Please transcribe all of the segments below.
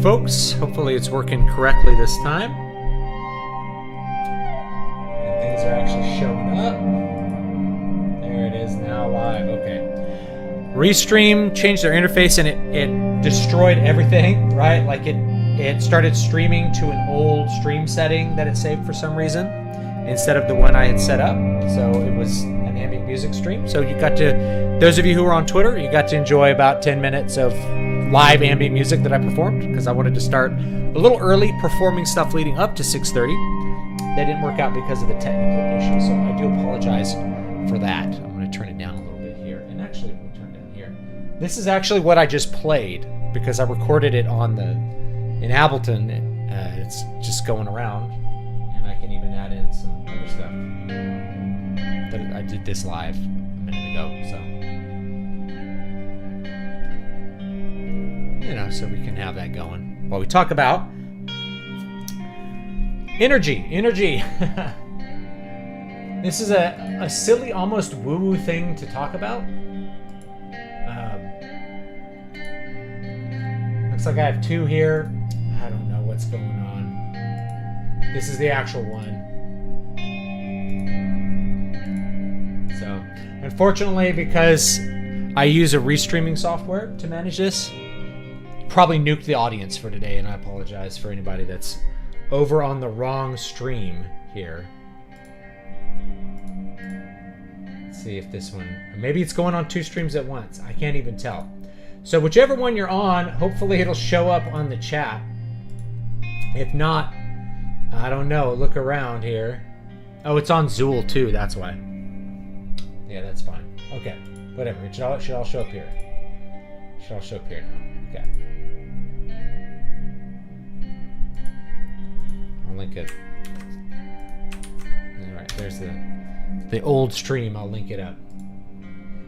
folks. Hopefully it's working correctly this time. And things are actually showing up. There it is, now live. Okay. Restream changed their interface and it destroyed everything, right? Like it started streaming to an old stream setting that it saved for some reason instead of the one I had set up. So it was an ambient music stream. So you got to, those of you who are on Twitter, you got to enjoy about 10 minutes of live ambient music that I performed because I wanted to start a little early performing stuff leading up to 6:30. That didn't work out because of the technical issue, so I do apologize for that. I'm going to turn it down a little bit here. And actually, we'll turn it down here. This is actually what I just played because I recorded it in Ableton. It's just going around, and I can even add in some other stuff. But I did this live a minute ago, so. So we can have that going while we talk about energy. This is a silly, almost woo-woo thing to talk about. Looks like I have two here. I don't know what's going on. This is the actual one. So, unfortunately, because I use a restreaming software to manage this, probably nuked the audience for today, and I apologize for anybody that's over on the wrong stream here. Let's see if this one, maybe it's going on two streams at once. I can't even tell. So whichever one you're on, hopefully it'll show up on the chat. If not, I don't know. Look around here. Oh, it's on Zool too. That's why. Yeah, that's fine. Okay, whatever. It should all show up here. It should all show up here now. Okay. I'll link it. All right, there's the old stream. I'll link it up.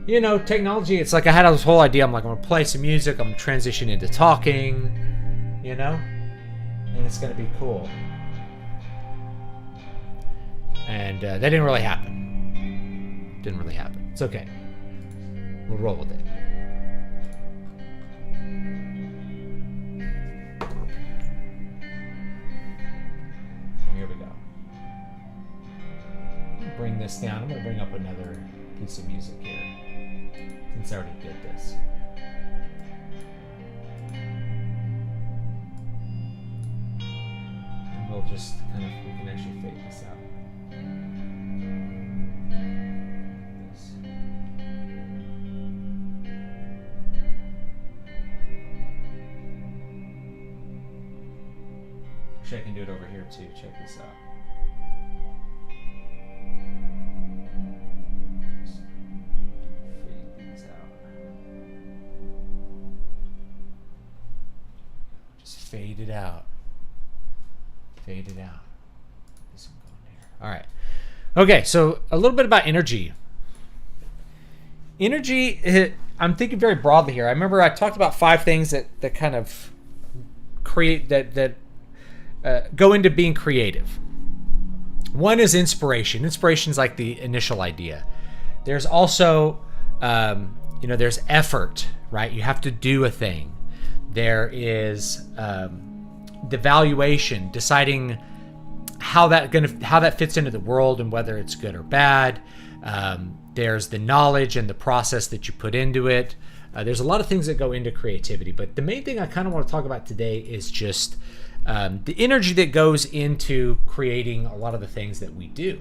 You know, technology, it's like I had this whole idea. I'm like, I'm going to play some music. I'm going to transition into talking, you know? And it's going to be cool. And that didn't really happen. It's okay. We'll roll with it. Here we go. Bring this down. I'm going to bring up another piece of music here, since I already did this. And we'll just we can actually fade this out. Actually, I can do it over here too. Check this out. Fade it out. This one going there. All right. Okay, so a little bit about energy. Energy, I'm thinking very broadly here. I remember I talked about 5 things that kind of create, that go into being creative. One is inspiration. Inspiration is like the initial idea. There's also, there's effort, right? You have to do a thing. There is the valuation, deciding how that fits into the world and whether it's good or bad. There's the knowledge and the process that you put into it. There's a lot of things that go into creativity, but the main thing I kind of want to talk about today is just the energy that goes into creating a lot of the things that we do.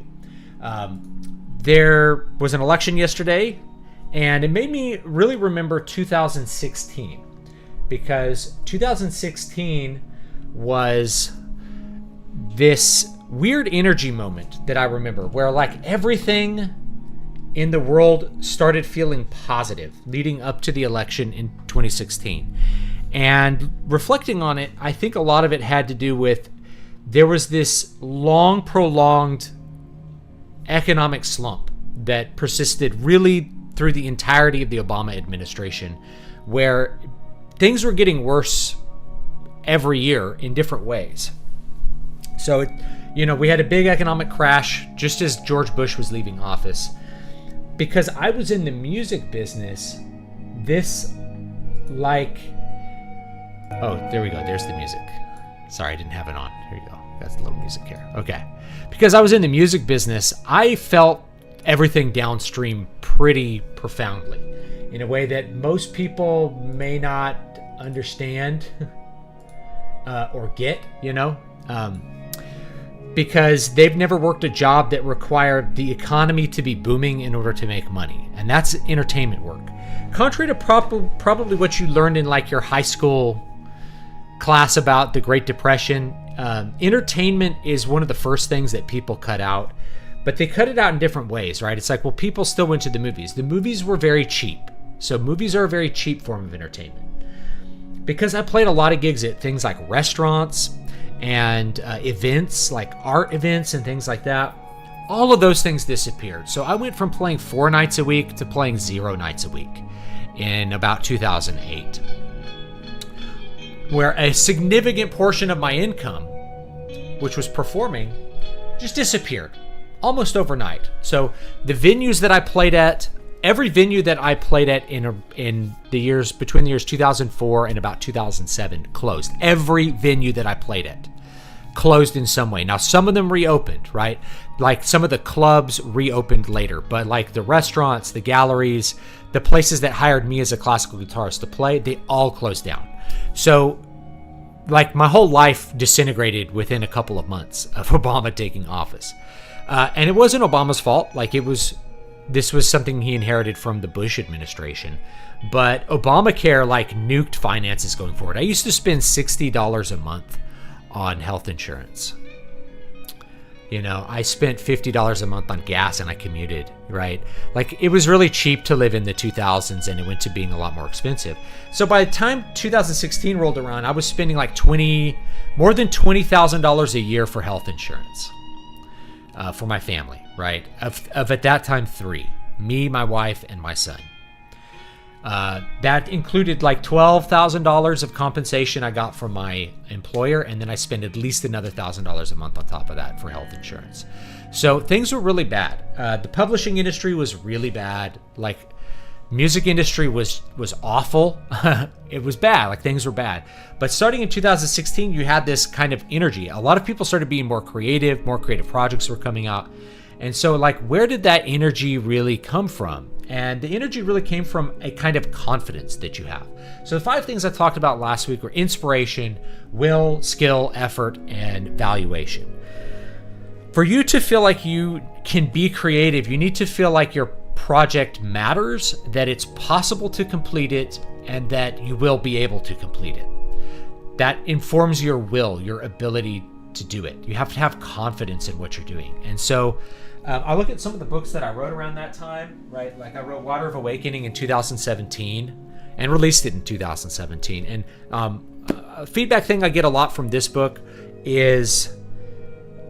There was an election yesterday, and it made me really remember 2016. Because 2016 was this weird energy moment that I remember where like everything in the world started feeling positive leading up to the election in 2016. And reflecting on it, I think a lot of it had to do with there was this long prolonged economic slump that persisted really through the entirety of the Obama administration, where things were getting worse every year in different ways. So, we had a big economic crash just as George Bush was leaving office. Because I was in the music business, this Oh, there we go. There's the music. Sorry, I didn't have it on. Here you go. That's a little music here. Okay. Because I was in the music business, I felt everything downstream pretty profoundly in a way that most people may not understand or get, because they've never worked a job that required the economy to be booming in order to make money. And that's entertainment work. Contrary to probably what you learned in like your high school class about the Great Depression, entertainment is one of the first things that people cut out, but they cut it out in different ways, right? It's like, well, people still went to the movies. The movies were very cheap. So movies are a very cheap form of entertainment. Because I played a lot of gigs at things like restaurants and events, like art events and things like that, all of those things disappeared. So I went from playing 4 nights a week to playing 0 nights a week in about 2008. Where a significant portion of my income, which was performing, just disappeared almost overnight. So the venues that I played at, every venue that I played at in the years between the years 2004 and about 2007 closed. Every venue that I played at closed in some way. Now, some of them reopened, right? Like some of the clubs reopened later, but like the restaurants, the galleries, the places that hired me as a classical guitarist to play, they all closed down. So like my whole life disintegrated within a couple of months of Obama taking office. And it wasn't Obama's fault. Like this was something he inherited from the Bush administration. But Obamacare like nuked finances going forward. I used to spend $60 a month on health insurance. I spent $50 a month on gas and I commuted, right? Like it was really cheap to live in the 2000s and it went to being a lot more expensive. So by the time 2016 rolled around, I was spending like more than $20,000 a year for health insurance for my family, right? Of at that time 3, me, my wife, and my son. That included like $12,000 of compensation I got from my employer, and then I spent at least another $1,000 a month on top of that for health insurance. So things were really bad. The publishing industry was really bad. Like music industry was awful. It was bad. Like things were bad. But starting in 2016, you had this kind of energy. A lot of people started being more creative projects were coming out. And so like, where did that energy really come from? And the energy really came from a kind of confidence that you have. So the 5 things I talked about last week were inspiration, will, skill, effort, and valuation. For you to feel like you can be creative, you need to feel like your project matters, that it's possible to complete it, and that you will be able to complete it. That informs your will, your ability to do it. You have to have confidence in what you're doing. And so I look at some of the books that I wrote around that time, right? Like I wrote Water of Awakening in 2017 and released it in 2017. And a feedback thing I get a lot from this book is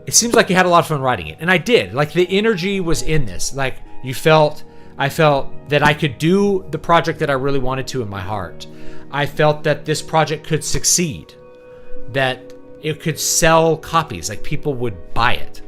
it seems like you had a lot of fun writing it. And I did. Like the energy was in this. Like I felt that I could do the project that I really wanted to in my heart. I felt that this project could succeed, that it could sell copies, like people would buy it.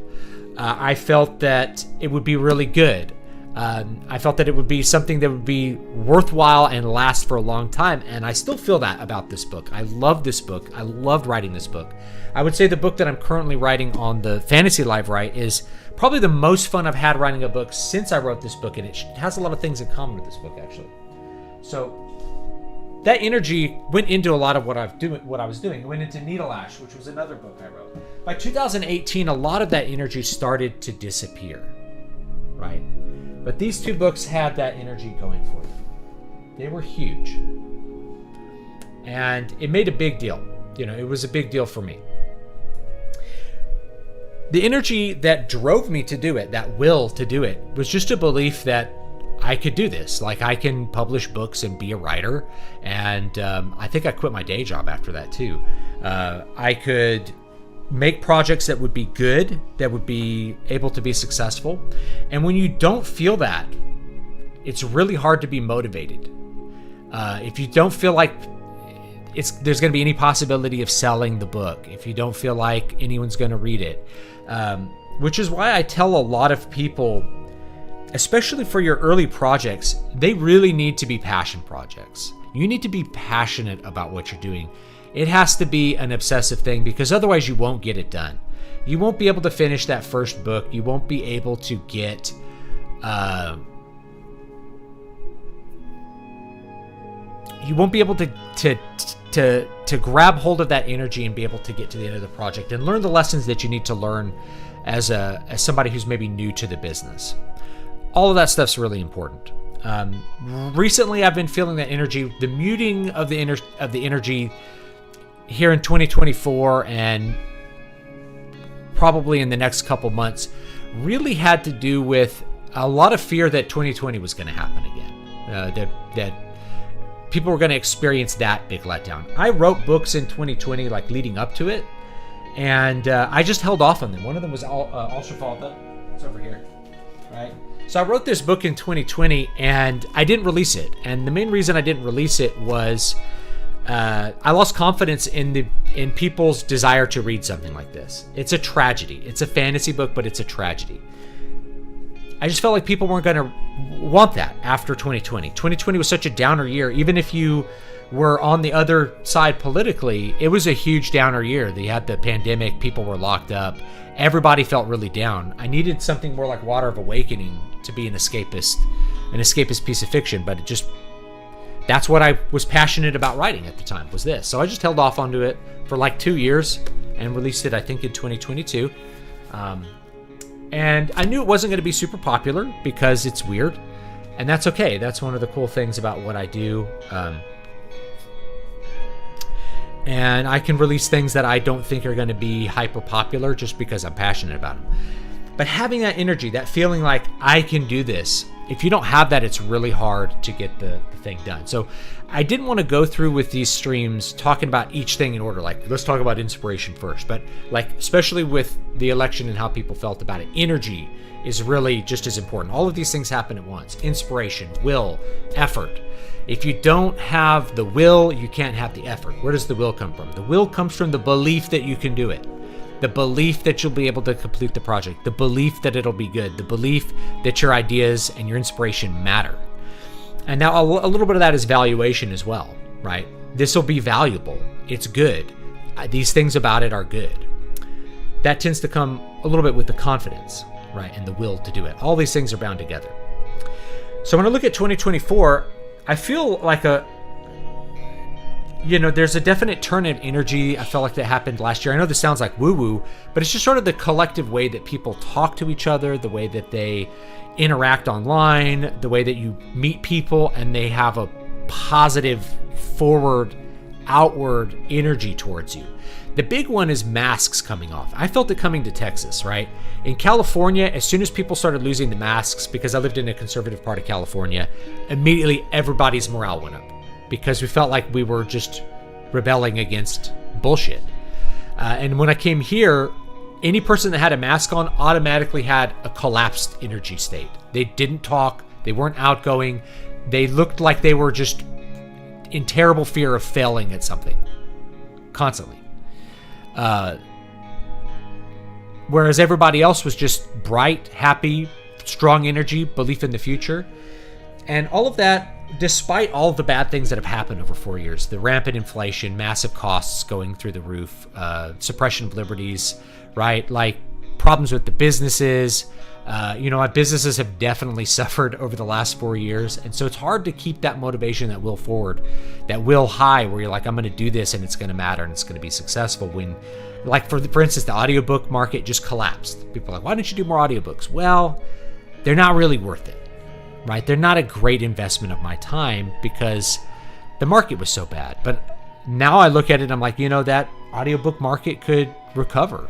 I felt that it would be really good. I felt that it would be something that would be worthwhile and last for a long time. And I still feel that about this book. I love this book. I loved writing this book. I would say the book that I'm currently writing on the Fantasy Live Write is probably the most fun I've had writing a book since I wrote this book. And it has a lot of things in common with this book, actually. So that energy went into a lot of what I was doing. It went into Needle Ash, which was another book I wrote. By 2018, a lot of that energy started to disappear, right? But these 2 books had that energy going for them. They were huge. And it made a big deal. It was a big deal for me. The energy that drove me to do it, that will to do it, was just a belief that I could do this. Like I can publish books and be a writer. And I think I quit my day job after that too. I could make projects that would be good, that would be able to be successful. And when you don't feel that, it's really hard to be motivated. If you don't feel like there's going to be any possibility of selling the book, if you don't feel like anyone's going to read it, which is why I tell a lot of people, especially for your early projects, they really need to be passion projects. You need to be passionate about what you're doing. It has to be an obsessive thing, because otherwise you won't get it done. You won't be able to finish that first book. You won't be able to get you won't be able to grab hold of that energy and be able to get to the end of the project and learn the lessons that you need to learn as somebody who's maybe new to the business. All of that stuff's really important. Recently, I've been feeling that energy, the muting of the energy here in 2024 and probably in the next couple months, really had to do with a lot of fear that 2020 was going to happen again. That people were going to experience that big letdown. I wrote books in 2020, like leading up to it, and I just held off on them. One of them was Alshafalda. It's over here, right? So I wrote this book in 2020, and I didn't release it. And the main reason I didn't release it was I lost confidence in people's desire to read something like this. It's a tragedy. It's a fantasy book, but it's a tragedy. I just felt like people weren't going to want that after 2020. 2020 was such a downer year. Even if you were on the other side politically, it was a huge downer year. They had the pandemic, people were locked up, everybody felt really down. I needed something more like Water of Awakening to be an escapist piece of fiction, but that's what I was passionate about writing at the time, was this. So I just held off onto it for like 2 years and released it, I think, in 2022. And I knew it wasn't going to be super popular because it's weird, and that's okay. That's one of the cool things about what I do. And I can release things that I don't think are going to be hyper popular just because I'm passionate about them. But having that energy, that feeling like I can do this, if you don't have that, it's really hard to get the thing done. So I didn't want to go through with these streams talking about each thing in order. Like, let's talk about inspiration first. But like, especially with the election and how people felt about it, energy is really just as important. All of these things happen at once. Inspiration, will, effort. If you don't have the will, you can't have the effort. Where does the will come from? The will comes from the belief that you can do it. The belief that you'll be able to complete the project. The belief that it'll be good. The belief that your ideas and your inspiration matter. And now a little bit of that is valuation as well, right? This will be valuable. It's good. These things about it are good. That tends to come a little bit with the confidence, right? And the will to do it. All these things are bound together. So when I look at 2024, I feel like there's a definite turn in energy. I felt like that happened last year. I know this sounds like woo-woo, but it's just sort of the collective way that people talk to each other, the way that they interact online, the way that you meet people, and they have a positive, forward, outward energy towards you. The big one is masks coming off. I felt it coming to Texas, right? In California, as soon as people started losing the masks, because I lived in a conservative part of California, immediately everybody's morale went up because we felt like we were just rebelling against bullshit. And when I came here, any person that had a mask on automatically had a collapsed energy state. They didn't talk. They weren't outgoing. They looked like they were just in terrible fear of failing at something constantly. Whereas everybody else was just bright, happy, strong energy, belief in the future. And all of that, despite all of the bad things that have happened over 4 years, the rampant inflation, massive costs going through the roof, suppression of liberties, right? Like problems with the businesses. My businesses have definitely suffered over the last 4 years. And so it's hard to keep that motivation, that will forward, that will high, where you're like, I'm going to do this and it's going to matter and it's going to be successful. When, like, for instance, the audiobook market just collapsed. People are like, why don't you do more audiobooks? Well, they're not really worth it, right? They're not a great investment of my time because the market was so bad. But now I look at it and I'm like, that audiobook market could recover.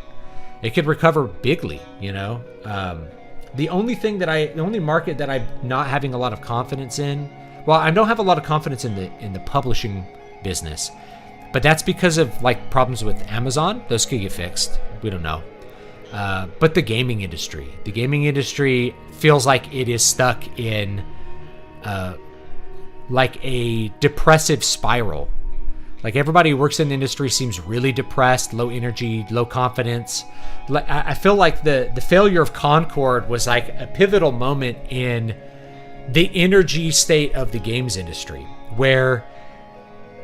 It could recover bigly, The only market that I'm not having a lot of confidence in, well, I don't have a lot of confidence in the publishing business, but that's because of like problems with Amazon. Those could get fixed. We don't know. But the gaming industry feels like it is stuck in like a depressive spiral. Like everybody who works in the industry seems really depressed, low energy, low confidence. I feel like the failure of Concord was like a pivotal moment in the energy state of the games industry, where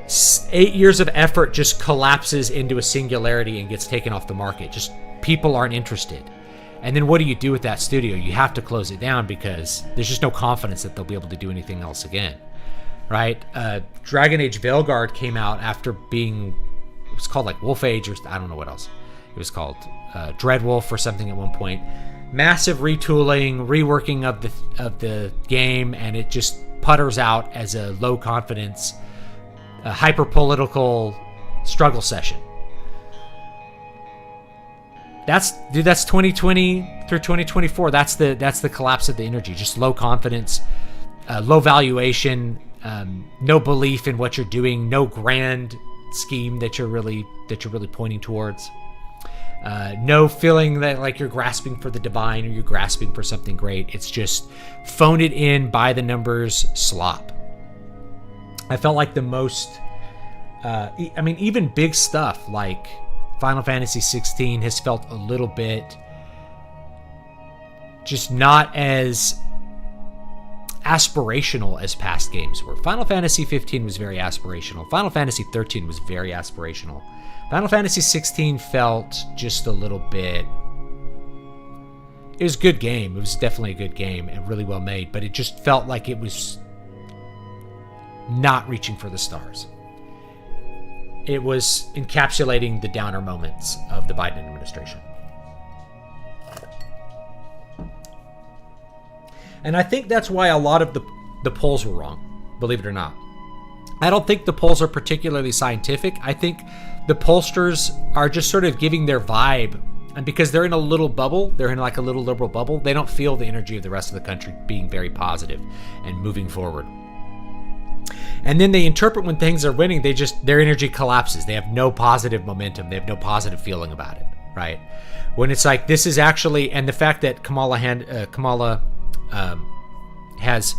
8 years of effort just collapses into a singularity and gets taken off the market. Just people aren't interested. And then what do you do with that studio? You have to close it down because there's just no confidence that they'll be able to do anything else again, right? Dragon Age Veilguard came out after being, it was called like Wolf Age, or I don't know what else it was called, Dreadwolf or something at one point. Massive retooling, reworking of the game, and it just putters out as a low confidence, hyper political struggle session. That's 2020 through 2024. That's the collapse of the energy. Just low confidence, low valuation, no belief in what you're doing, no grand scheme that you're really pointing towards. No feeling that like you're grasping for the divine or you're grasping for something great. It's just phone it in, by the numbers slop. I felt like the most, even big stuff like Final Fantasy 16 has felt a little bit just not as aspirational as past games were. Final Fantasy 15 was very aspirational. Final Fantasy 13 was very aspirational. Final Fantasy 16 felt just a little bit... It was a good game. It was definitely a good game and really well made, but it just felt like it was not reaching for the stars. It was encapsulating the downer moments of the Biden administration. And I think that's why a lot of the polls were wrong, believe it or not. I don't think the polls are particularly scientific. I think the pollsters are just sort of giving their vibe. And because they're in a little bubble, they're in like a little liberal bubble, they don't feel the energy of the rest of the country being very positive and moving forward. And then they interpret when things are winning, their energy collapses. They have no positive momentum. They have no positive feeling about it, right? When it's like, this is actually, and the fact that Kamala has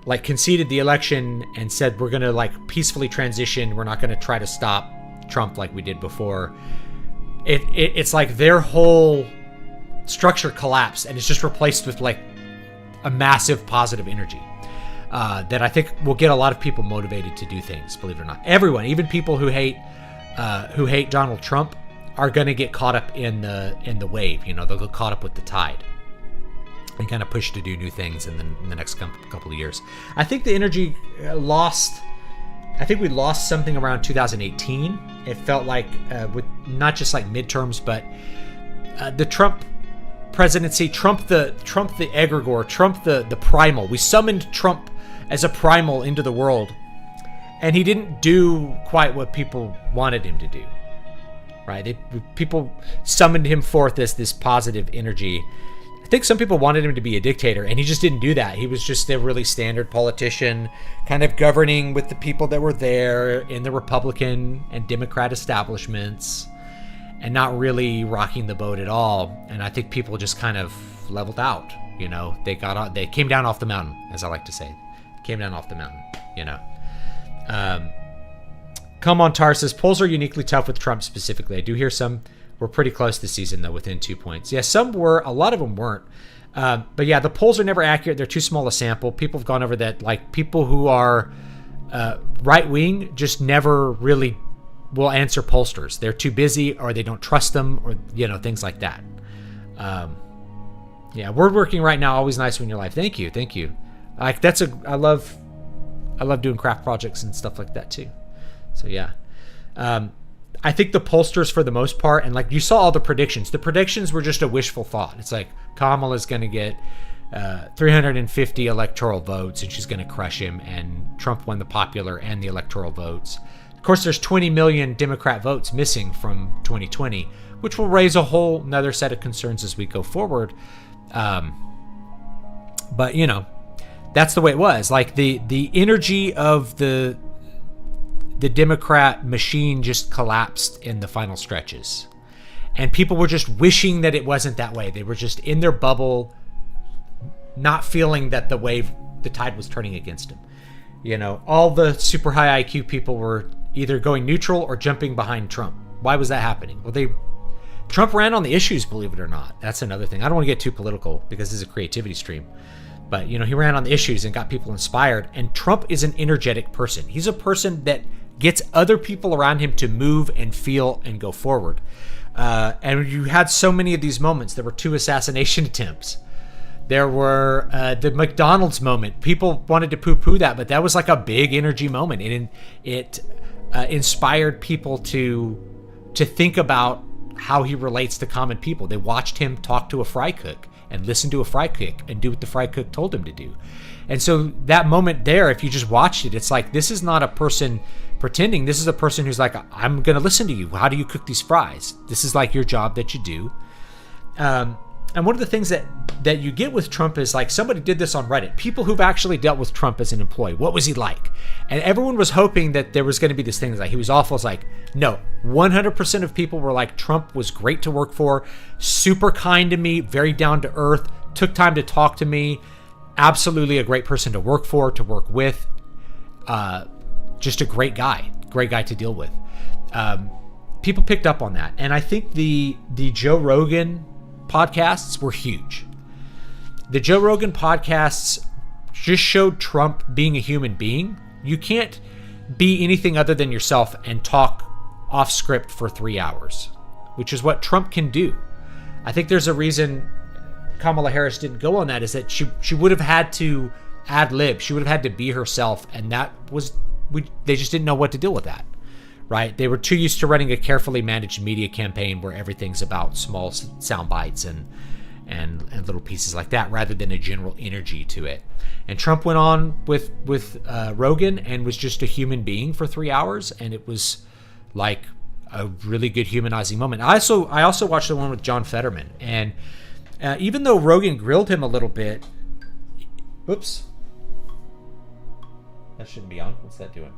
like conceded the election and said, we're going to like peacefully transition. We're not going to try to stop Trump like we did before. It's like their whole structure collapsed and it's just replaced with like a massive positive energy. That I think will get a lot of people motivated to do things, believe it or not. Everyone, even people who hate Donald Trump, are going to get caught up in the wave. You know, they'll get caught up with the tide and kind of push to do new things in the next couple of years. I think the energy lost. I think we lost something around 2018. It felt like with not just like midterms, but the Trump presidency, Trump the egregore, Trump the primal. We summoned Trump as a primal into the world, and he didn't do quite what people wanted him to do, right? People summoned him forth as this positive energy. I think some people wanted him to be a dictator, and he just didn't do that. He was just a really standard politician, kind of governing with the people that were there in the Republican and Democrat establishments, and not really rocking the boat at all. And I think people just kind of leveled out, you know. They came down off the mountain, as I like to say. Came down off the mountain, you know. Come on, Tar says, polls are uniquely tough with Trump specifically. I do hear some were pretty close this season, though, within 2 points. Yeah, some were. A lot of them weren't. But yeah, the polls are never accurate. They're too small a sample. People have gone over that. Like, people who are right-wing just never really will answer pollsters. They're too busy, or they don't trust them, or, you know, things like that. Yeah, word working right now, always nice when you're live. Thank you. Like, I love doing craft projects and stuff like that too. So yeah. I think the pollsters, for the most part, and like you saw all the predictions were just a wishful thought. It's like Kamala's going to get 350 electoral votes and she's going to crush him, and Trump won the popular and the electoral votes. Of course, there's 20 million Democrat votes missing from 2020, which will raise a whole another set of concerns as we go forward. But, you know, that's the way it was. Like, the energy of the Democrat machine just collapsed in the final stretches. And people were just wishing that it wasn't that way. They were just in their bubble, not feeling that the tide was turning against them. You know, all the super high IQ people were either going neutral or jumping behind Trump. Why was that happening? Well, Trump ran on the issues, believe it or not. That's another thing. I don't want to get too political because this is a creativity stream. But, you know, he ran on the issues and got people inspired. And Trump is an energetic person. He's a person that gets other people around him to move and feel and go forward. And you had so many of these moments. There were 2 assassination attempts. There were the McDonald's moment. People wanted to poo-poo that, but that was like a big energy moment. It inspired people to think about how he relates to common people. They watched him talk to a fry cook and listen to a fry cook and do what the fry cook told him to do. And so that moment there, if you just watched it, it's like, this is not a person pretending. This is a person who's like, I'm going to listen to you. How do you cook these fries? This is like your job that you do. And one of the things that you get with Trump is like, somebody did this on Reddit. People who've actually dealt with Trump as an employee. What was he like? And everyone was hoping that there was going to be this thing like he was awful. It's like, no, 100% of people were like, Trump was great to work for, super kind to me, very down to earth, took time to talk to me, absolutely a great person to work for, to work with, just a great guy to deal with. People picked up on that. And I think the Joe Rogan podcasts were huge. The Joe Rogan podcasts just showed Trump being a human being. You can't be anything other than yourself and talk off script for 3 hours, which is what Trump can do. I think there's a reason Kamala Harris didn't go on that, is that she would have had to ad lib. She would have had to be herself, and they just didn't know what to deal with that. Right? They were too used to running a carefully managed media campaign where everything's about small sound bites and little pieces like that, rather than a general energy to it. And Trump went on with Rogan and was just a human being for 3 hours, and it was like a really good humanizing moment. I also watched the one with John Fetterman, and even though Rogan grilled him a little bit, whoops, that shouldn't be on. What's that doing?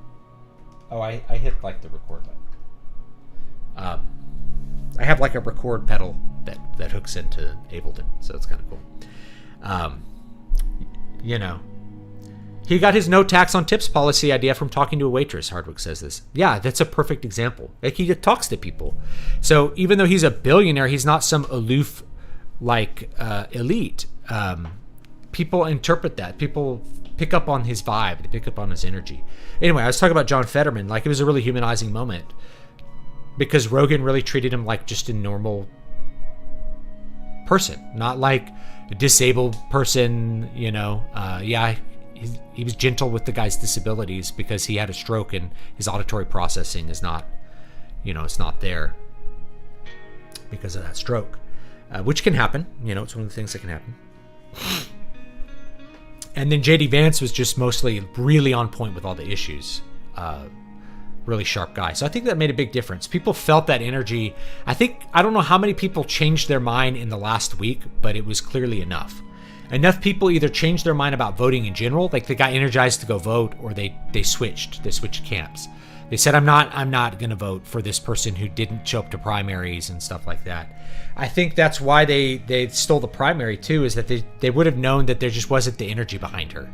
Oh, I hit like the record button. I have like a record pedal that hooks into Ableton, so it's kind of cool. He got his no tax on tips policy idea from talking to a waitress. Hardwick says this. Yeah, that's a perfect example. Like, he talks to people. So even though he's a billionaire, he's not some aloof elite. People interpret that. People pick up on his vibe. They pick up on his energy. Anyway, I was talking about John Fetterman. Like, it was a really humanizing moment because Rogan really treated him like just a normal person, not like a disabled person. He was gentle with the guy's disabilities because he had a stroke and his auditory processing is not, it's not there because of that stroke, which can happen. It's one of the things that can happen. And then JD Vance was just mostly really on point with all the issues. Really sharp guy. So I think that made a big difference. People felt that energy. I don't know how many people changed their mind in the last week, but it was clearly enough. Enough people either changed their mind about voting in general, like they got energized to go vote, or they switched camps. They said, I'm not going to vote for this person who didn't show up to primaries and stuff like that. I think that's why they stole the primary too, is that they would have known that there just wasn't the energy behind her.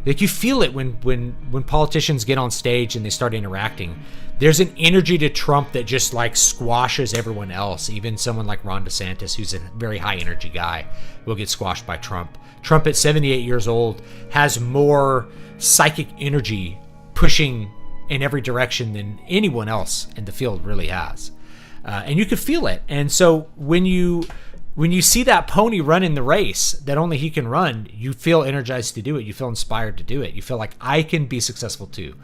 Like, you feel it when politicians get on stage and they start interacting. There's an energy to Trump that just like squashes everyone else. Even someone like Ron DeSantis, who's a very high energy guy, will get squashed by Trump. Trump at 78 years old has more psychic energy pushing in every direction than anyone else in the field really has. And you could feel it. And so when you see that pony run in the race that only he can run, you feel energized to do it. You feel inspired to do it. You feel like, I can be successful too.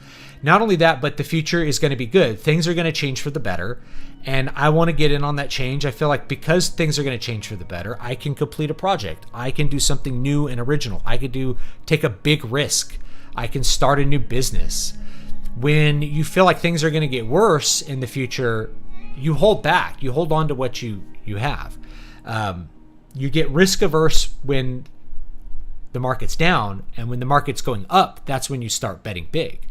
Not only that, but the future is going to be good. Things are going to change for the better. And I want to get in on that change. I feel like because things are going to change for the better, I can complete a project. I can do something new and original. I could take a big risk. I can start a new business. When you feel like things are going to get worse in the future, you hold back. You hold on to what you have. You get risk averse when the market's down, and when the market's going up, that's when you start betting big.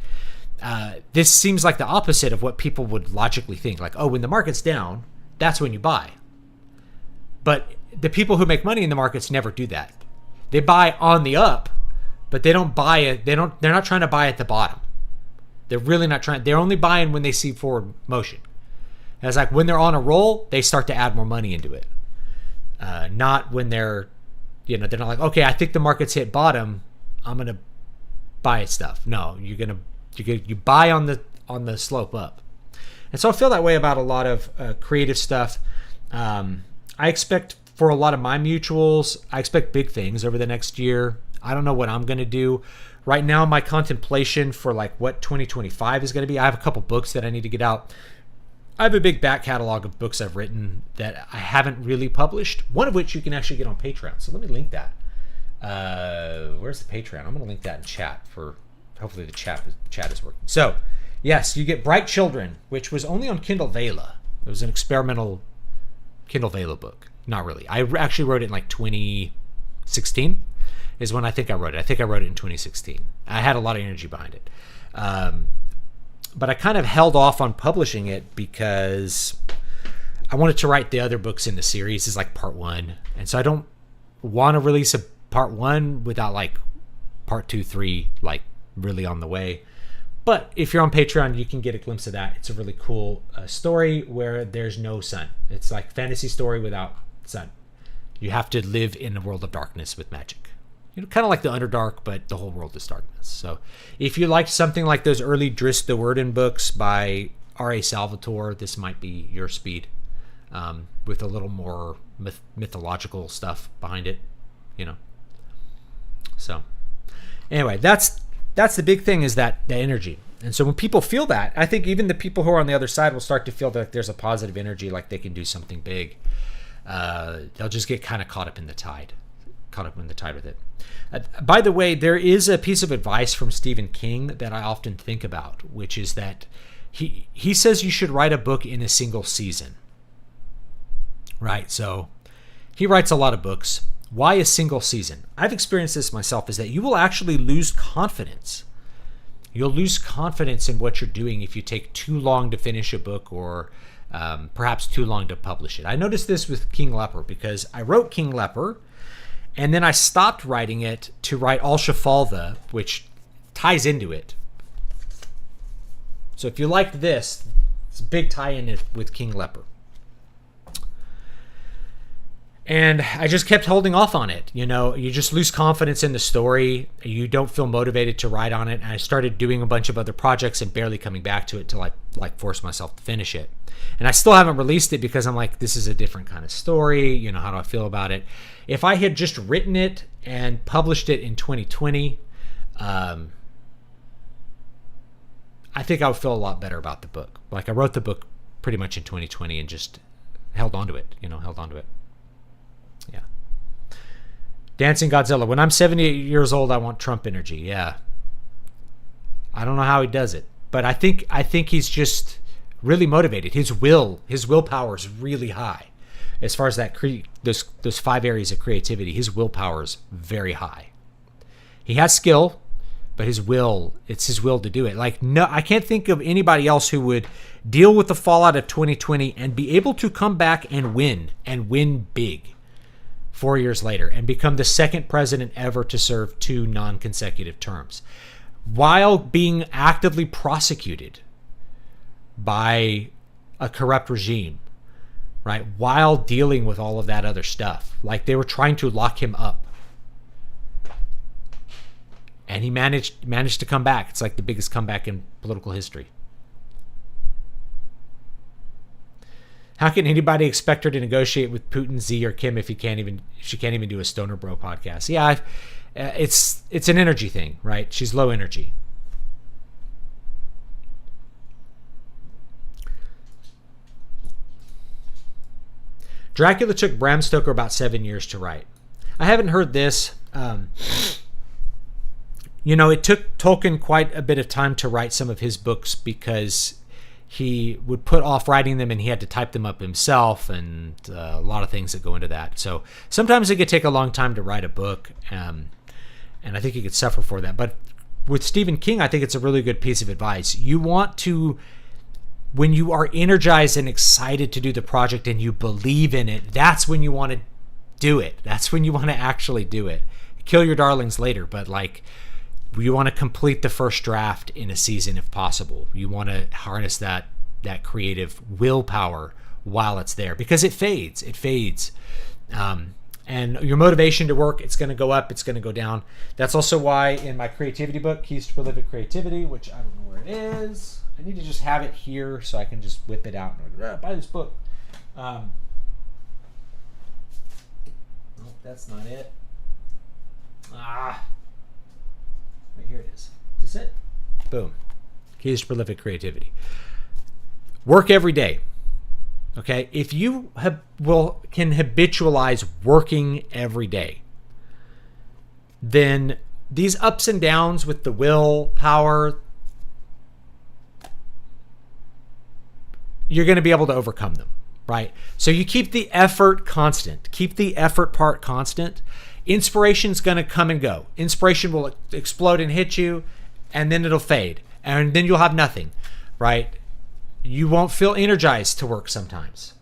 This seems like the opposite of what people would logically think. Like, when the market's down, that's when you buy. But the people who make money in the markets never do that. They buy on the up, but they don't buy it. They're not trying to buy at the bottom. They're really not trying. They're only buying when they see forward motion. And it's like when they're on a roll, they start to add more money into it. Not when they're not like, okay, I think the market's hit bottom, I'm gonna buy stuff. No, you buy on on the slope up. And so I feel that way about a lot of creative stuff. I expect for a lot of my mutuals, I expect big things over the next year. I don't know what I'm going to do. Right now, my contemplation for like what 2025 is going to be, I have a couple books that I need to get out. I have a big back catalog of books I've written that I haven't really published, one of which you can actually get on Patreon. So let me link that. Where's the Patreon? I'm going to link that in chat for, hopefully the chat is working. So, yes, you get Bright Children, which was only on Kindle Vela. It was an experimental Kindle Vela book. Not really. I actually wrote it in like 2016 is when I think I wrote it. I think I wrote it in 2016. I had a lot of energy behind it. But I kind of held off on publishing it because I wanted to write the other books in the series as like part 1. And so I don't want to release a part 1 without like part 2, 3, like really on the way. But if you're on Patreon, you can get a glimpse of that. It's a really cool story where there's no sun. It's like fantasy story without sun. You have to live in a world of darkness with magic. You know, kind of like the Underdark, but the whole world is darkness. So if you liked something like those early Drizzt Do'Urden books by R.A. Salvatore, this might be your speed, with a little more mythological stuff behind it, you know. So anyway, that's the big thing, is that the energy. And so when people feel that, I think even the people who are on the other side will start to feel that there's a positive energy, like they can do something big. They'll just get kind of caught up in the tide with it. By the way, there is a piece of advice from Stephen King that I often think about, which is that he says you should write a book in a single season. Right? So he writes a lot of books. Why a single season? I've experienced this myself, is that you will actually lose confidence. You'll lose confidence in what you're doing if you take too long to finish a book, or perhaps too long to publish it. I noticed this with King Leper, because I wrote King Leper, and then I stopped writing it to write Al-Shafalda, which ties into it. So if you liked this, it's a big tie-in with King Leper. And I just kept holding off on it. You know, you just lose confidence in the story. You don't feel motivated to write on it. And I started doing a bunch of other projects and barely coming back to it till I like force myself to finish it. And I still haven't released it because I'm like, this is a different kind of story. You know, how do I feel about it? If I had just written it and published it in 2020, I think I would feel a lot better about the book. Like, I wrote the book pretty much in 2020 and just held on to it. Yeah. Dancing Godzilla. When I'm 78 years old, I want Trump energy. Yeah. I don't know how he does it, but I think he's just really motivated. His willpower is really high. As far as that those 5 areas of creativity, his willpower is very high. He has skill, but it's his will to do it. Like, no, I can't think of anybody else who would deal with the fallout of 2020 and be able to come back and win big 4 years later, and become the second president ever to serve 2 non-consecutive terms, while being actively prosecuted by a corrupt regime, right? While dealing with all of that other stuff. Like, they were trying to lock him up. And he managed to come back. It's like the biggest comeback in political history. How can anybody expect her to negotiate with Putin, Z, or Kim if she can't even do a Stoner Bro podcast? Yeah, it's an energy thing, right? She's low energy. Dracula took Bram Stoker about 7 years to write. I haven't heard this. You know, it took Tolkien quite a bit of time to write some of his books because he would put off writing them and he had to type them up himself, and a lot of things that go into that. So sometimes it could take a long time to write a book, and I think he could suffer for that. But with Stephen King, I think it's a really good piece of advice. You want to, when you are energized and excited to do the project and you believe in it, that's when you want to do it. That's when you want to actually do it. Kill your darlings later, but like, you want to complete the first draft in a season if possible. You want to harness that creative willpower while it's there, because it fades. And your motivation to work, it's going to go up, it's going to go down. That's also why in my creativity book, Keys to Prolific Creativity, which I don't know where it is. I need to just have it here so I can just whip it out and buy this book. No, that's not it. Right here it is. Is this it? Boom. Keys to prolific creativity. Work every day. Okay? If you can habitualize working every day, then these ups and downs with the will, power, you're going to be able to overcome them, right? So you keep the effort constant. Keep the effort part constant. Inspiration's going to come and go. Inspiration will explode and hit you, and then it'll fade. And then you'll have nothing, right? You won't feel energized to work sometimes.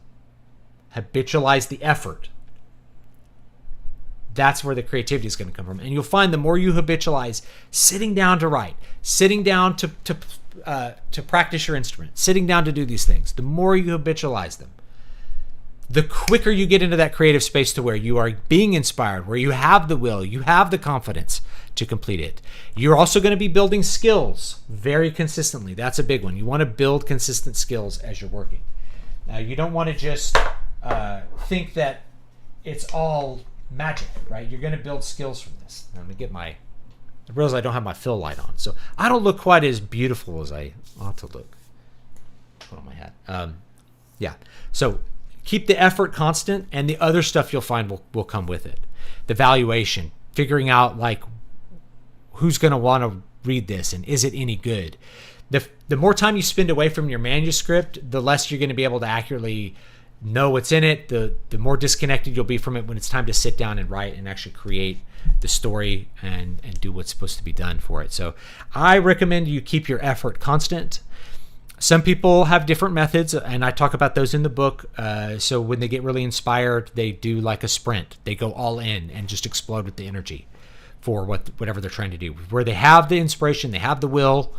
Habitualize the effort. That's where the creativity is going to come from. And you'll find the more you habitualize sitting down to write, sitting down to practice your instrument, sitting down to do these things, the more you habitualize them, the quicker you get into that creative space to where you are being inspired, where you have the will, you have the confidence to complete it. You're also going to be building skills very consistently. That's a big one. You want to build consistent skills as you're working. Now, you don't want to just think that it's all magic, right? You're going to build skills from this. Let me get I realize I don't have my fill light on, so I don't look quite as beautiful as I ought to look. Put on my hat. Yeah. So keep the effort constant, and the other stuff you'll find will come with it. The valuation, figuring out like who's going to want to read this and is it any good. The more time you spend away from your manuscript, the less you're going to be able to accurately know what's in it, the more disconnected you'll be from it when it's time to sit down and write and actually create the story and do what's supposed to be done for it. So I recommend you keep your effort constant. Some people have different methods, and I talk about those in the book. So when they get really inspired, they do like a sprint. They go all in and just explode with the energy for whatever they're trying to do. Where they have the inspiration, they have the will,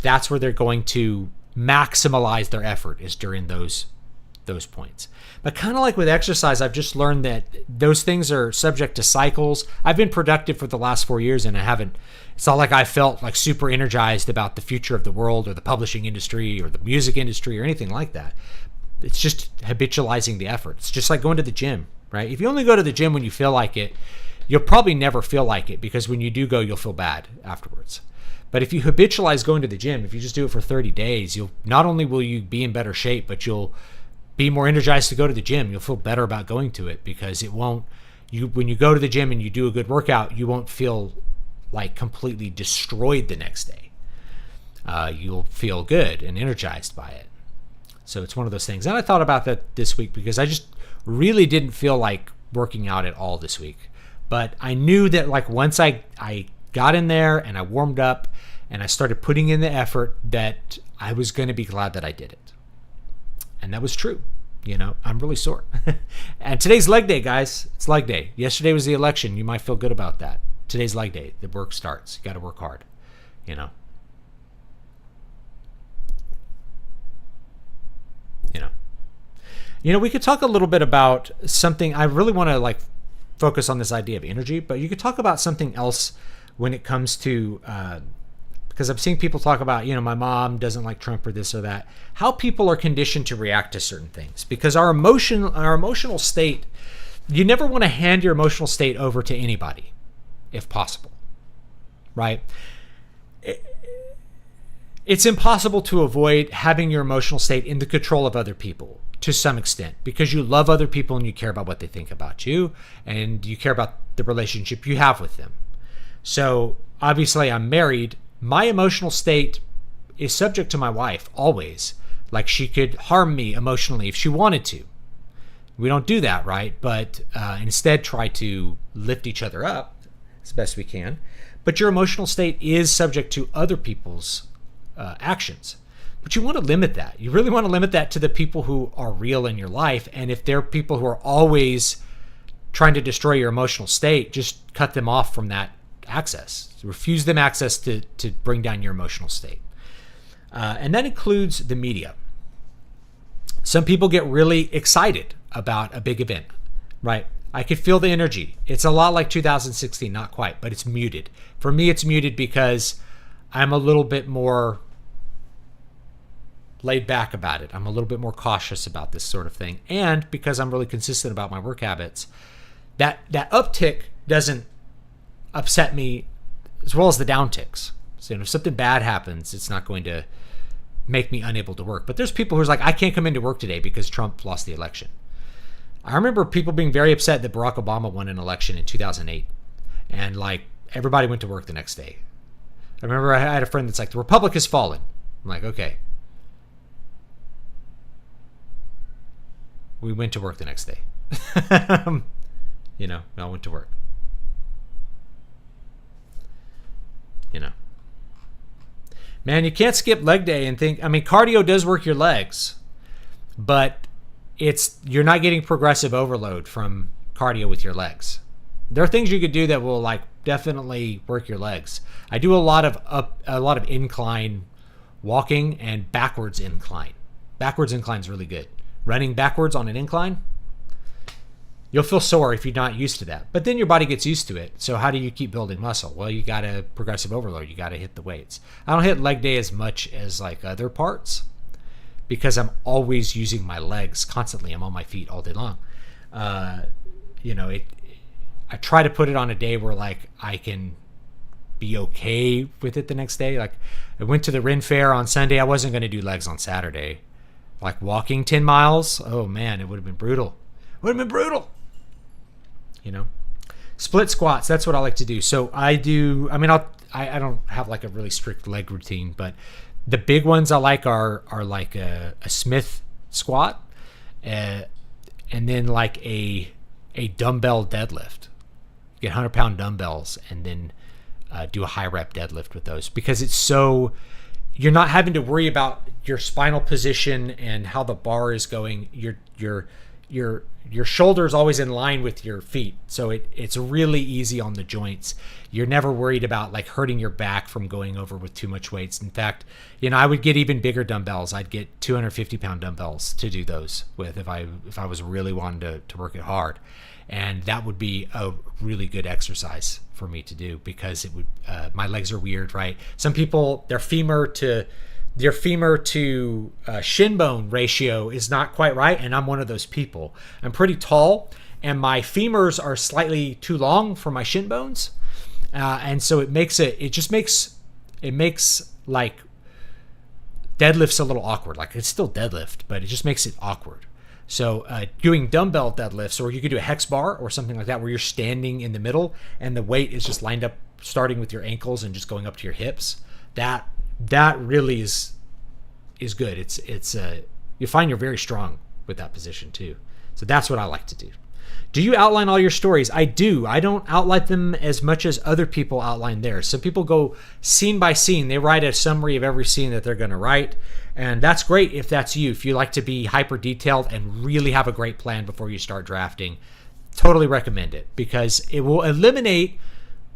that's where they're going to maximize their effort, is during those points. But kind of like with exercise, I've just learned that those things are subject to cycles. I've been productive for the last 4 years, and it's not like I felt like super energized about the future of the world or the publishing industry or the music industry or anything like that. It's just habitualizing the effort. It's just like going to the gym, right? If you only go to the gym when you feel like it, you'll probably never feel like it, because when you do go, you'll feel bad afterwards. But if you habitualize going to the gym, if you just do it for 30 days, not only will you be in better shape, but you'll be more energized to go to the gym. You'll feel better about going to it, because when you go to the gym and you do a good workout, you won't feel like completely destroyed the next day. You'll feel good and energized by it. So it's one of those things. And I thought about that this week, because I just really didn't feel like working out at all this week. But I knew that like once I got in there and I warmed up and I started putting in the effort, that I was going to be glad that I did it. And that was true. I'm really sore. And today's leg day, guys. It's leg day. Yesterday was the election. You might feel good about that. Today's leg day. The work starts. You got to work hard. We could talk a little bit about something. I really want to focus on this idea of energy, but you could talk about something else when it comes to because I'm seeing people talk about, my mom doesn't like Trump or this or that, how people are conditioned to react to certain things. Because our emotional state, you never want to hand your emotional state over to anybody, if possible, right? It's impossible to avoid having your emotional state in the control of other people to some extent, because you love other people and you care about what they think about you, and you care about the relationship you have with them. So obviously I'm married. My emotional state is subject to my wife always. Like, she could harm me emotionally if she wanted to. We don't do that, right? But instead try to lift each other up as best we can. But your emotional state is subject to other people's actions. But you want to limit that. You really want to limit that to the people who are real in your life. And if they're people who are always trying to destroy your emotional state, just cut them off from that access. Refuse them access to bring down your emotional state. And that includes the media. Some people get really excited about a big event, right? I could feel the energy. It's a lot like 2016, not quite, but it's muted. For me, it's muted because I'm a little bit more laid back about it. I'm a little bit more cautious about this sort of thing. And because I'm really consistent about my work habits, that uptick doesn't upset me as well as the downticks. So if something bad happens, it's not going to make me unable to work. But there's people who's like, I can't come into work today because Trump lost the election. I remember people being very upset that Barack Obama won an election in 2008. And like everybody went to work the next day. I remember I had a friend that's like, the Republic has fallen. I'm like, okay. We went to work the next day. I went to work. Man, you can't skip leg day and think, cardio does work your legs, but you're not getting progressive overload from cardio with your legs. There are things you could do that will like definitely work your legs. I do a lot of incline walking and backwards incline. Backwards incline is really good. Running backwards on an incline, you'll feel sore if you're not used to that. But then your body gets used to it. So how do you keep building muscle? Well, you got to progressive overload. You got to hit the weights. I don't hit leg day as much as like other parts because I'm always using my legs constantly. I'm on my feet all day long. I try to put it on a day where like I can be okay with it the next day. Like I went to the Ren Fair on Sunday. I wasn't going to do legs on Saturday. Like walking 10 miles. Oh man, it would have been brutal. Split squats. That's what I like to do. So I do, I don't have like a really strict leg routine, but the big ones I like are like a Smith squat, and then like a dumbbell deadlift. Get 100-pound dumbbells and then do a high rep deadlift with those because you're not having to worry about your spinal position and how the bar is going. Your shoulder is always in line with your feet, so it's really easy on the joints. You're never worried about like hurting your back from going over with too much weights. In fact, I would get even bigger dumbbells. I'd get 250-pound dumbbells to do those with if I was really wanting to work it hard, and that would be a really good exercise for me to do because it would my legs are weird, right? Some people, their femur to shin bone ratio is not quite right, and I'm one of those people. I'm pretty tall, and my femurs are slightly too long for my shin bones, and so it makes like deadlifts a little awkward. Like it's still deadlift, but it just makes it awkward. So doing dumbbell deadlifts, or you could do a hex bar or something like that, where you're standing in the middle and the weight is just lined up, starting with your ankles and just going up to your hips. That really is good. It's you find you're very strong with that position too. So that's what I like to do. Do you outline all your stories? I do. I don't outline them as much as other people outline theirs. Some people go scene by scene. They write a summary of every scene that they're going to write. And that's great if that's you. If you like to be hyper detailed and really have a great plan before you start drafting, totally recommend it because it will eliminate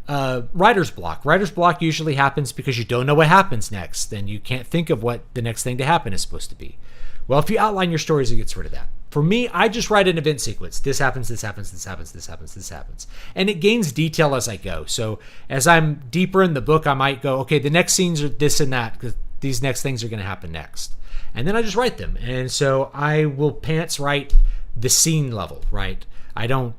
writer's block. Writer's block usually happens because you don't know what happens next and you can't think of what the next thing to happen is supposed to be. Well, if you outline your stories, it gets rid of that. For me, I just write an event sequence. This happens, this happens, this happens, this happens, this happens. And it gains detail as I go. So as I'm deeper in the book, I might go, okay, the next scenes are this and that because these next things are going to happen next. And then I just write them. And so I will pants write the scene level, right? I don't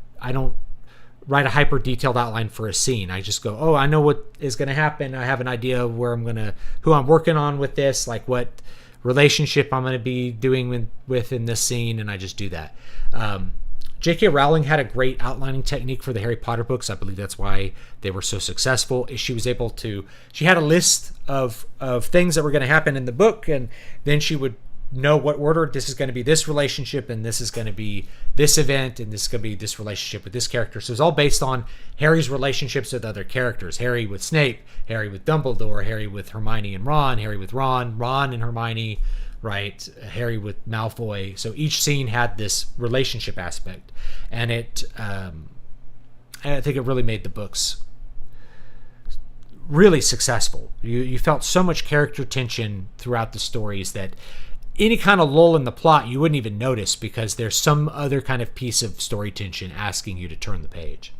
write a hyper detailed outline for a scene. I just go, oh, I know what is going to happen. I have an idea of who I'm working on with this, like what relationship I'm going to be doing with in this scene, and I just do that. J.K. Rowling had a great outlining technique for the Harry Potter books. I believe that's why they were so successful. She had a list of things that were going to happen in the book, and then she would know what order. This is going to be this relationship, and this is going to be this event, and this is going to be this relationship with this character. So it's all based on Harry's relationships with other characters. Harry with Snape, Harry with Dumbledore, Harry with Hermione and Ron, Harry with Ron and Hermione, right? Harry with Malfoy. So each scene had this relationship aspect, and I think it really made the books really successful. You felt so much character tension throughout the stories that any kind of lull in the plot you wouldn't even notice because there's some other kind of piece of story tension asking you to turn the page.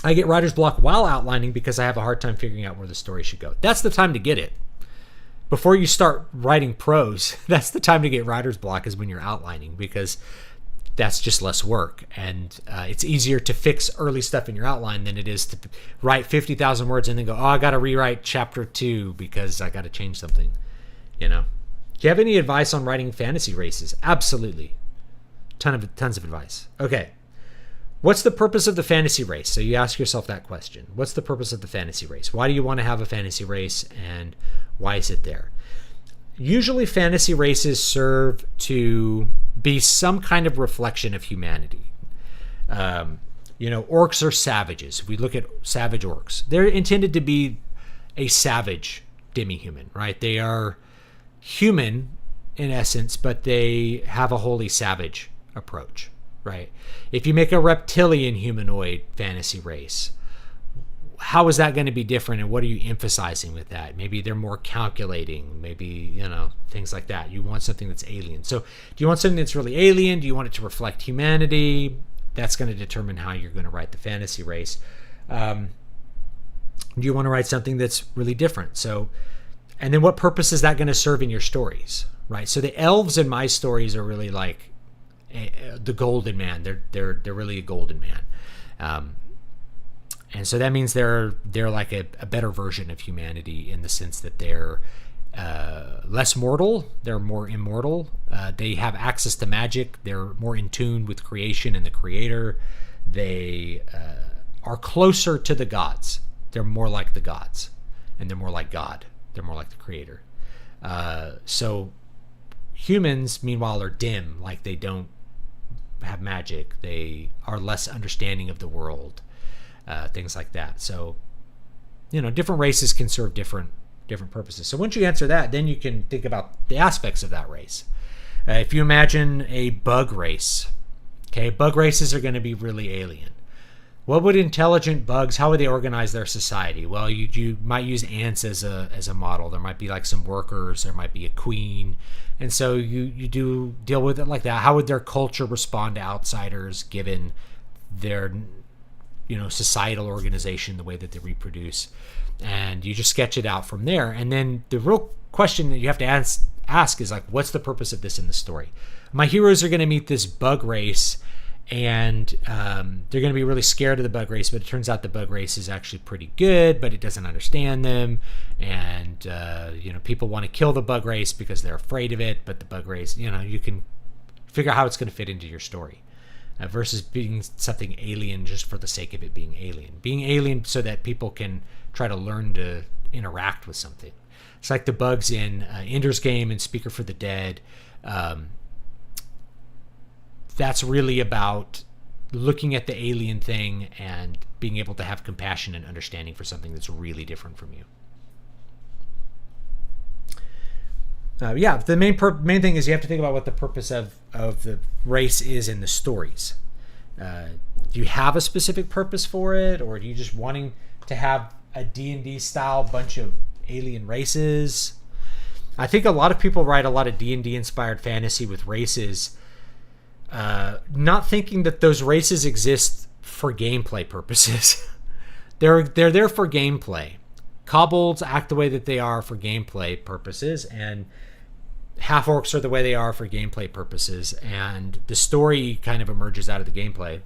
I get writer's block while outlining because I have a hard time figuring out where the story should go. That's the time to get it. before you start writing prose, that's the time to get writer's block, is when you're outlining, because that's just less work. And it's easier to fix early stuff in your outline than it is to write 50,000 words and then go, oh, I got to rewrite chapter 2 because I got to change something, Do you have any advice on writing fantasy races? Absolutely. Tons of advice. Okay. What's the purpose of the fantasy race? So you ask yourself that question. What's the purpose of the fantasy race? Why do you want to have a fantasy race, and why is it there? Usually fantasy races serve to be some kind of reflection of humanity. Orcs are savages. If we look at savage orcs, they're intended to be a savage demi-human, right? They are human in essence, but they have a wholly savage approach, right? If you make a reptilian humanoid fantasy race, how is that going to be different, and what are you emphasizing with that? Maybe they're more calculating, maybe, things like that. You want something that's alien. So do you want something that's really alien? Do you want it to reflect humanity? That's going to determine how you're going to write the fantasy race. Do you want to write something that's really different? So, and then what purpose is that going to serve in your stories, right? So the elves in my stories are really like the golden man. They're really a golden man. And so that means they're like a better version of humanity, in the sense that they're less mortal, they're more immortal, they have access to magic, they're more in tune with creation and the creator, they are closer to the gods, they're more like the gods, and they're more like God, they're more like the creator. So humans, meanwhile, are dim, like they don't have magic, they are less understanding of the world. Things like that. So, different races can serve different purposes. So once you answer that, then you can think about the aspects of that race. If you imagine a bug race, okay, bug races are going to be really alien. What would intelligent bugs, how would they organize their society? Well, you might use ants as a model. There might be like some workers, there might be a queen. And so you do deal with it like that. How would their culture respond to outsiders, given their societal organization, the way that they reproduce, and you just sketch it out from there. And then the real question that you have to ask is like, what's the purpose of this in the story? My heroes are going to meet this bug race, and they're going to be really scared of the bug race, but it turns out the bug race is actually pretty good, but it doesn't understand them, and people want to kill the bug race because they're afraid of it, but the bug race, you can figure out how it's going to fit into your story. Versus being something alien just for the sake of it being alien. Being alien so that people can try to learn to interact with something. It's like the bugs in Ender's Game and Speaker for the Dead. That's really about looking at the alien thing and being able to have compassion and understanding for something that's really different from you. The main thing is you have to think about what the purpose of the race is in the stories. Do you have a specific purpose for it, or are you just wanting to have a D&D style bunch of alien races? I think a lot of people write a lot of D&D inspired fantasy with races, not thinking that those races exist for gameplay purposes. They're there for gameplay. Kobolds act the way that they are for gameplay purposes, and half-orcs are the way they are for gameplay purposes, and the story kind of emerges out of the gameplay,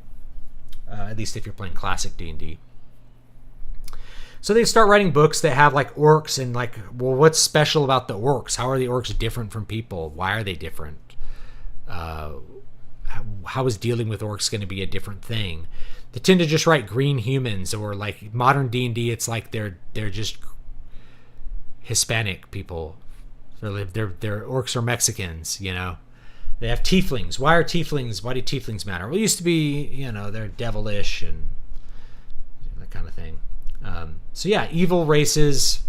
at least if you're playing classic D&D. So they start writing books that have like orcs, and like, well, what's special about the orcs? How are the orcs different from people? Why are they different? How is dealing with orcs going to be a different thing? They tend to just write green humans, or like modern D&D, it's like they're just Hispanic people. Their orcs are Mexicans, They have tieflings. Why do tieflings matter? Well, it used to be, they're devilish and that kind of thing. Evil races,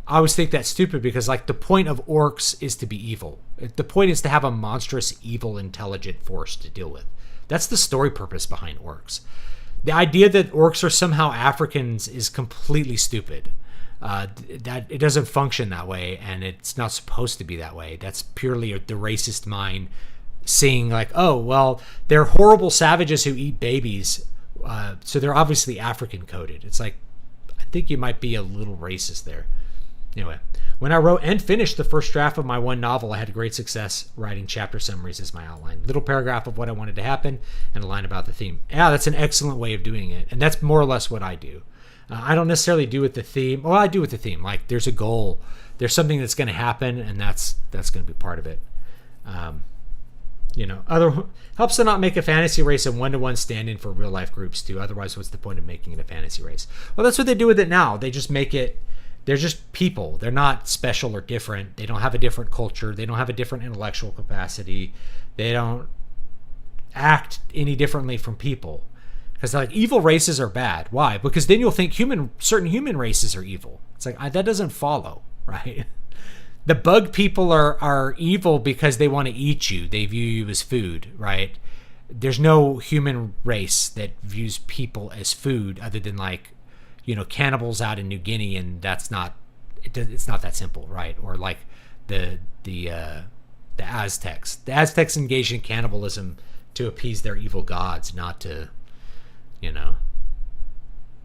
I always think that's stupid, because like the point of orcs is to be evil. The point is to have a monstrous, evil, intelligent force to deal with. That's the story purpose behind orcs. The idea that orcs are somehow Africans is completely stupid. That it doesn't function that way, and it's not supposed to be that way. That's purely the racist mind seeing like, oh, well, they're horrible savages who eat babies, so they're obviously African coded. It's like, I think you might be a little racist there. Anyway, when I wrote and finished the first draft of my one novel, I had great success writing chapter summaries as my outline. Little paragraph of what I wanted to happen and a line about the theme. Yeah, that's an excellent way of doing it. And that's more or less what I do. I don't necessarily do with the theme. Well, I do with the theme. Like, there's a goal. There's something that's going to happen, and that's going to be part of it. Helps to not make a fantasy race a one-to-one stand-in for real-life groups, too. Otherwise, what's the point of making it a fantasy race? Well, that's what they do with it now. They just make it... They're just people. They're not special or different. They don't have a different culture. They don't have a different intellectual capacity. They don't act any differently from people. Because like evil races are bad. Why? Because then you'll think certain human races are evil. It's like that doesn't follow, right? The bug people are evil because they want to eat you. They view you as food, right? There's no human race that views people as food other than like, cannibals out in New Guinea, and it's not that simple, right? Or like the Aztecs. The Aztecs engaged in cannibalism to appease their evil gods, not to,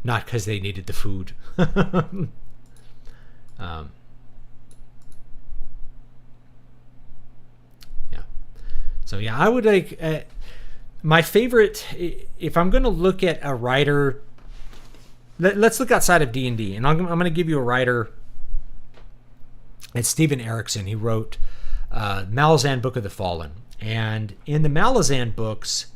not because they needed the food. So yeah, I would like my favorite. If I'm going to look at a writer. Let's look outside of D&D, and I'm going to give you a writer. It's Steven Erikson. He wrote Malazan Book of the Fallen. And in the Malazan books,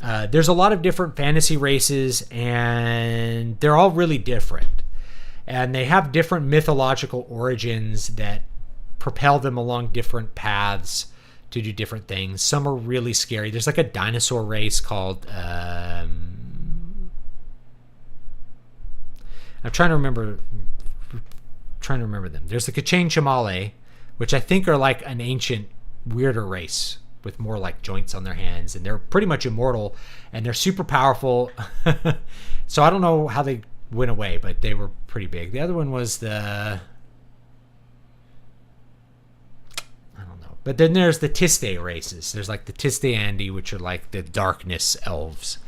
there's a lot of different fantasy races, and they're all really different. And they have different mythological origins that propel them along different paths to do different things. Some are really scary. There's like a dinosaur race called... I'm trying to remember them. There's the Kachane Chamale, which I think are like an ancient, weirder race with more like joints on their hands, and they're pretty much immortal, and they're super powerful. So I don't know how they went away, but they were pretty big. The other one was I don't know. But then there's the Tiste races. There's like the Tiste Andi, which are like the darkness elves.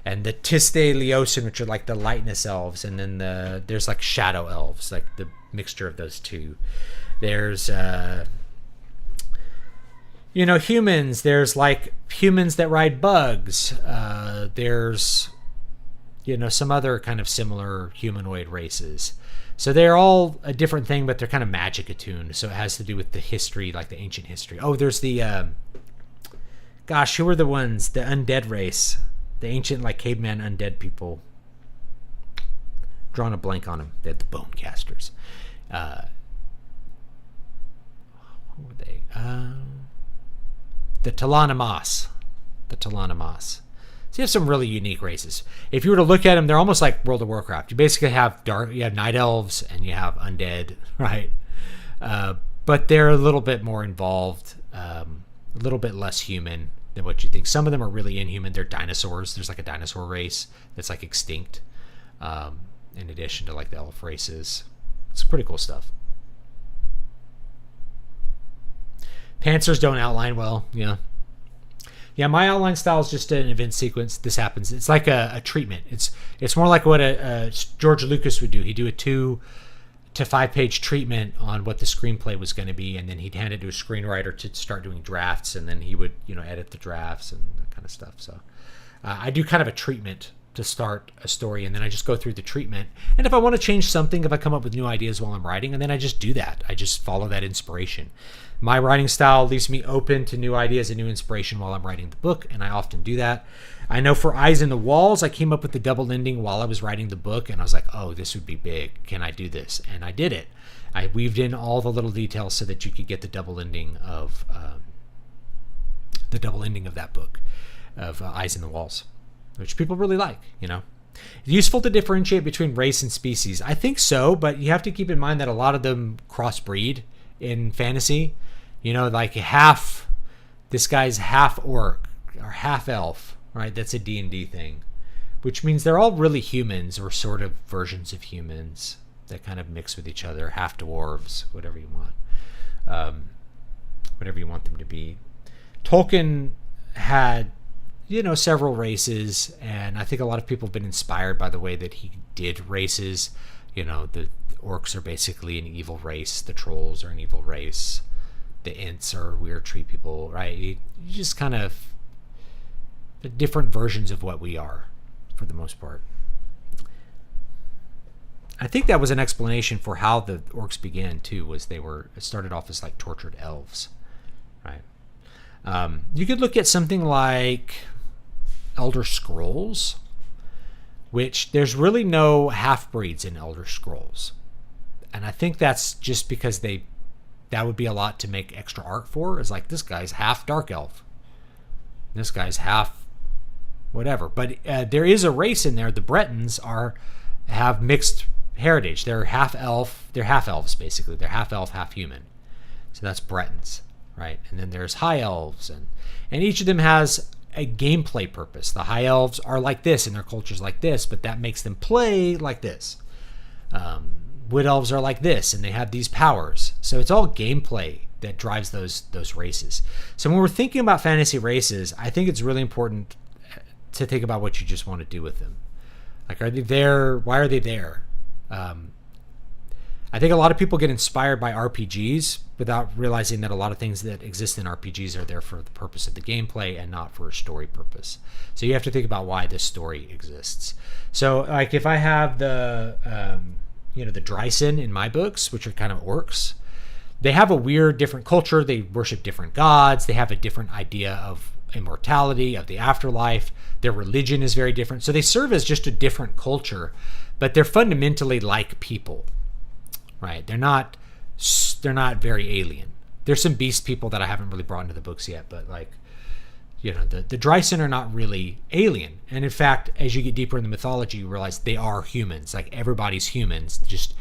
And the Tiste Leosin, which are like the lightness elves, and then there's like shadow elves, like the mixture of those two. There's humans. There's like humans that ride bugs. There's some other kind of similar humanoid races. So they're all a different thing, but they're kind of magic attuned. So it has to do with the history, like the ancient history. Oh, there's the who are the ones? The undead race. The ancient, like, caveman undead people. Drawing a blank on them. They had the bone casters. What were they? The Talanamas. So you have some really unique races. If you were to look at them, they're almost like World of Warcraft. You basically have night elves, and you have undead, right? But they're a little bit more involved, a little bit less human than what you think. Some of them are really inhuman. They're dinosaurs. There's like a dinosaur race that's like extinct, in addition to like the elf races. It's pretty cool stuff. Pantsers don't outline well. Yeah, my outline style is just an event sequence. This happens. It's like a treatment. It's more like what a George Lucas would do. He'd do a 2 to 5 page treatment on what the screenplay was going to be, and then he'd hand it to a screenwriter to start doing drafts, and then he would edit the drafts and that kind of stuff. So I do kind of a treatment to start a story, and then I just go through the treatment, and if I want to change something, if I come up with new ideas while I'm writing, and then I just do that. I just follow that inspiration. My writing style leaves me open to new ideas and new inspiration while I'm writing the book, and I often do that. I know for Eyes in the Walls, I came up with the double ending while I was writing the book, and I was like, oh, this would be big. Can I do this? And I did it. I weaved in all the little details so that you could get the double ending of that book, of Eyes in the Walls, which people really like, It's useful to differentiate between race and species. I think so, but you have to keep in mind that a lot of them crossbreed in fantasy. Like this guy's half orc or half elf, right? That's a D&D thing, which means they're all really humans or sort of versions of humans that kind of mix with each other, half dwarves, whatever you want them to be. Tolkien had, several races, and I think a lot of people have been inspired by the way that he did races. The orcs are basically an evil race, the trolls are an evil race, the Ents are weird tree people, right? You just kind of the different versions of what we are, for the most part. I think that was an explanation for how the orcs began too. Was it started off as like tortured elves, right? You could look at something like Elder Scrolls, which there's really no half-breeds in Elder Scrolls. And I think that's just because that would be a lot to make extra art for. Is like, this guy's half dark elf, this guy's half whatever. But there is a race in there. The Bretons have mixed heritage. They're half elves basically. They're half elf, half human. So that's Bretons, right? And then there's high elves, and each of them has a gameplay purpose. The high elves are like this, and their culture's like this, but that makes them play like this. Wood elves are like this, and they have these powers. So it's all gameplay that drives those races. So when we're thinking about fantasy races, I think it's really important to think about what you just want to do with them. Like, are they there? Why are they there? I think a lot of people get inspired by RPGs without realizing that a lot of things that exist in RPGs are there for the purpose of the gameplay and not for a story purpose. So you have to think about why this story exists. So, like, if I have the Dryson in my books, which are kind of orcs, they have a weird, different culture. They worship different gods. They have a different idea of immortality, of the afterlife. Their religion is very different. So they serve as just a different culture, but they're fundamentally like people, right? They're not very alien. There's some beast people that I haven't really brought into the books yet, but like, the Dryson are not really alien. And in fact, as you get deeper in the mythology, you realize they are humans. Like, everybody's humans. Just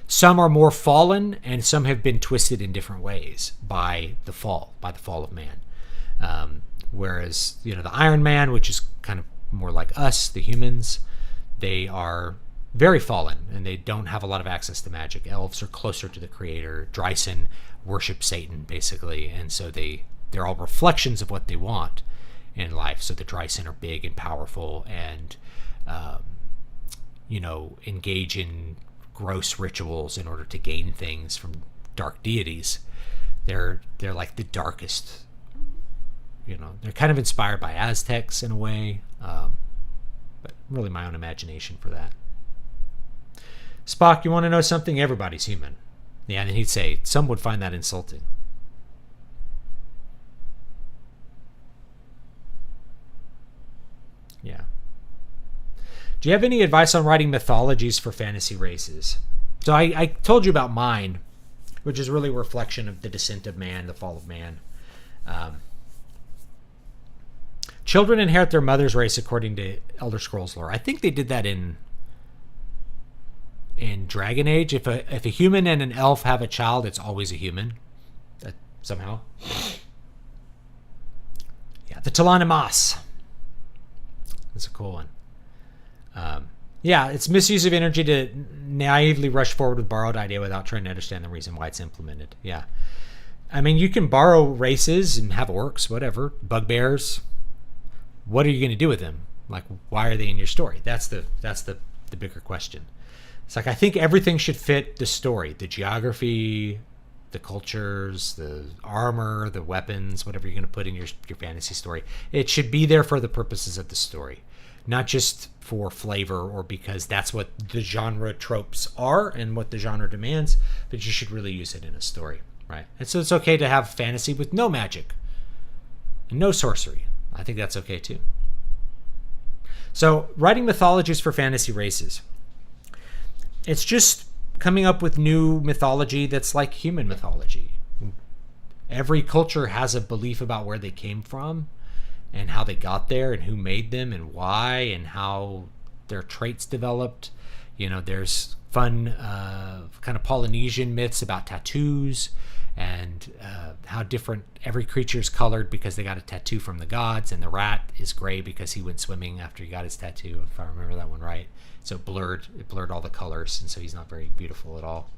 some are more fallen, and some have been twisted in different ways by the fall of man. Whereas, the Iron Man, which is kind of more like us, the humans, they are very fallen, and they don't have a lot of access to magic. Elves are closer to the creator. Dryson worship Satan, basically, and so they're all reflections of what they want in life. So the Dryson are big and powerful, and engage in gross rituals in order to gain things from dark deities. They're like the darkest. They're kind of inspired by Aztecs in a way, but really my own imagination for that. Spock, you want to know something? Everybody's human. Yeah, and he'd say, some would find that insulting. Yeah. Do you have any advice on writing mythologies for fantasy races? So I told you about mine, which is really a reflection of the descent of man, the fall of man. Children inherit their mother's race according to Elder Scrolls lore. I think they did that in Dragon Age. If a human and an elf have a child, it's always a human. Somehow. Yeah, the Telanamas. That's a cool one. It's misuse of energy to naively rush forward with borrowed idea without trying to understand the reason why it's implemented. Yeah. I mean, you can borrow races and have orcs, whatever, bugbears. What are you going to do with them? Like, why are they in your story? That's the bigger question. It's like, I think everything should fit the story, the geography, the cultures, the armor, the weapons, whatever you're going to put in your fantasy story. It should be there for the purposes of the story, not just for flavor or because that's what the genre tropes are and what the genre demands, but you should really use it in a story, right? And so it's okay to have fantasy with no magic and no sorcery. I think that's okay too. So writing mythologies for fantasy races. It's just coming up with new mythology that's like human mythology. Every culture has a belief about where they came from and how they got there and who made them and why and how their traits developed. There's fun kind of Polynesian myths about tattoos and how different every creature is colored because they got a tattoo from the gods, and the rat is gray because he went swimming after he got his tattoo, if I remember that one right. So it blurred all the colors, and so he's not very beautiful at all.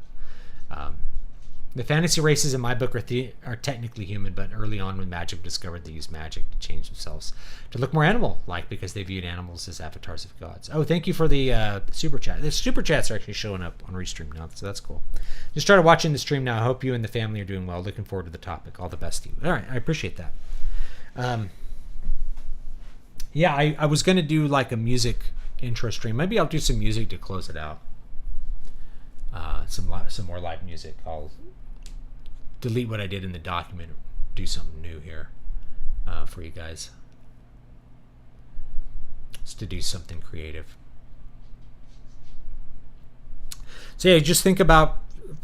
The fantasy races in my book are technically human, but early on when magic discovered, they used magic to change themselves to look more animal-like because they viewed animals as avatars of gods. Oh, thank you for the super chat. The super chats are actually showing up on Restream now, so that's cool. Just started watching the stream now. I hope you and the family are doing well. Looking forward to the topic. All the best to you. All right, I appreciate that. Yeah, I was going to do like a music intro stream. Maybe I'll do some music to close it out. Some more live music. I'll delete what I did in the document, do something new here for you guys. Just to do something creative. So yeah, just think about,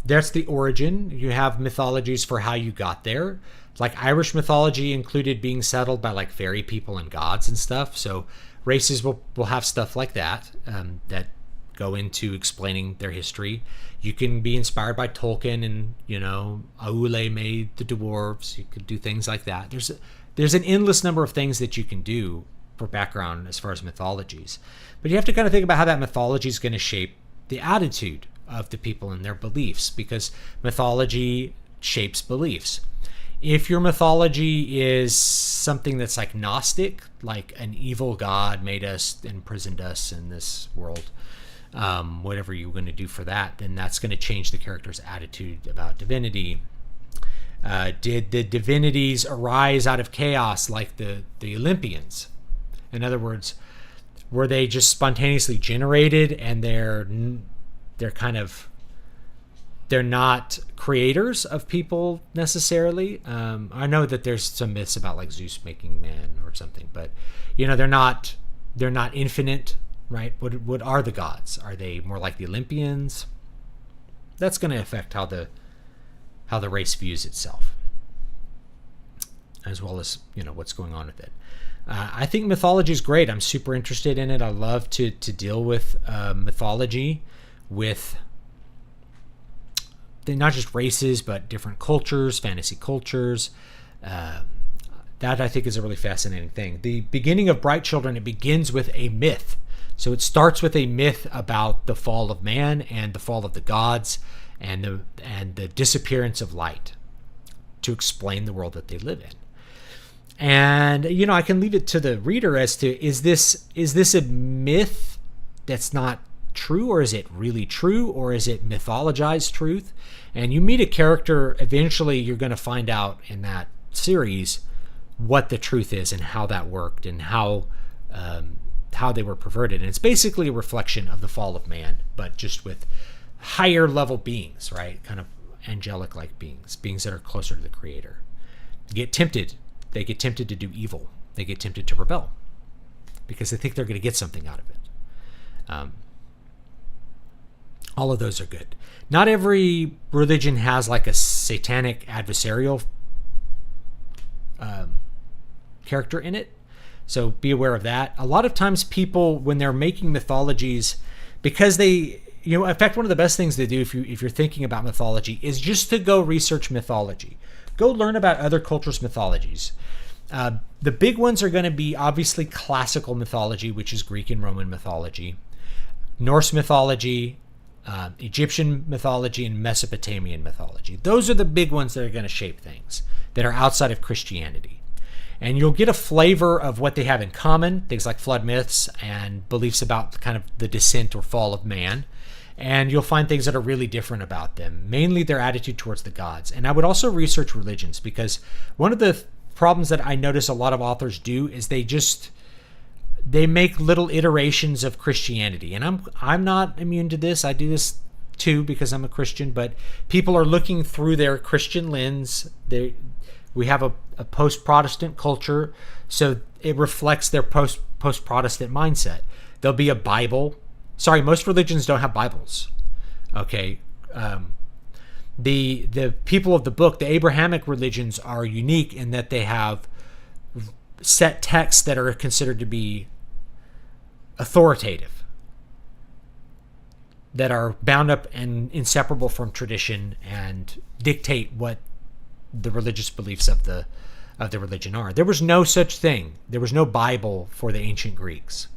that's the origin. You have mythologies for how you got there. Like Irish mythology included being settled by like fairy people and gods and stuff. So races will have stuff like that that go into explaining their history. You can be inspired by Tolkien, and Aule made the dwarves. You could do things like that. There's an endless number of things that you can do for background as far as mythologies. But you have to kind of think about how that mythology is going to shape the attitude of the people and their beliefs, because mythology shapes beliefs. If your mythology is something that's like Gnostic, like an evil god made us, imprisoned us in this world, whatever you're going to do for that, then that's going to change the character's attitude about divinity. Did the divinities arise out of chaos like the Olympians? In other words, were they just spontaneously generated and they're not creators of people necessarily? I know that there's some myths about like Zeus making man or something, but they're not infinite, right? What are the gods? Are they more like the Olympians? That's going to affect how the race views itself, as well as what's going on with it. I think mythology is great. I'm super interested in it. I love to deal with mythology, with not just races, but different cultures, fantasy cultures. That I think is a really fascinating thing. The beginning of Bright Children, it begins with a myth. So it starts with a myth about the fall of man and the fall of the gods and the disappearance of light to explain the world that they live in. And I can leave it to the reader as to, is this a myth that's not true, or is it really true, or is it mythologized truth? And you meet a character, eventually you're going to find out in that series what the truth is and how that worked and how they were perverted. And it's basically a reflection of the fall of man, but just with higher level beings, right? Kind of angelic like beings that are closer to the creator. They get tempted to do evil. They get tempted to rebel because they think they're going to get something out of it. All of those are good. Not every religion has like a satanic adversarial character in it, so be aware of that. A lot of times people, when they're making mythologies, because they, in fact, one of the best things to do if you're thinking about mythology is just to go research mythology. Go learn about other cultures' mythologies. The big ones are going to be obviously classical mythology, which is Greek and Roman mythology, Norse mythology, Egyptian mythology, and Mesopotamian mythology. Those are the big ones that are going to shape things that are outside of Christianity. And you'll get a flavor of what they have in common, things like flood myths and beliefs about kind of the descent or fall of man. And you'll find things that are really different about them, mainly their attitude towards the gods. And I would also research religions, because one of the problems that I notice a lot of authors do is they make little iterations of Christianity. And I'm not immune to this. I do this too because I'm a Christian, but people are looking through their Christian lens. We have a post-Protestant culture, so it reflects their post-Protestant mindset. There'll be a Bible. Sorry, most religions don't have Bibles. Okay. The people of the book, the Abrahamic religions, are unique in that they have set texts that are considered to be authoritative, that are bound up and inseparable from tradition and dictate what the religious beliefs of the religion are. There was no such thing. There was no Bible for the ancient Greeks.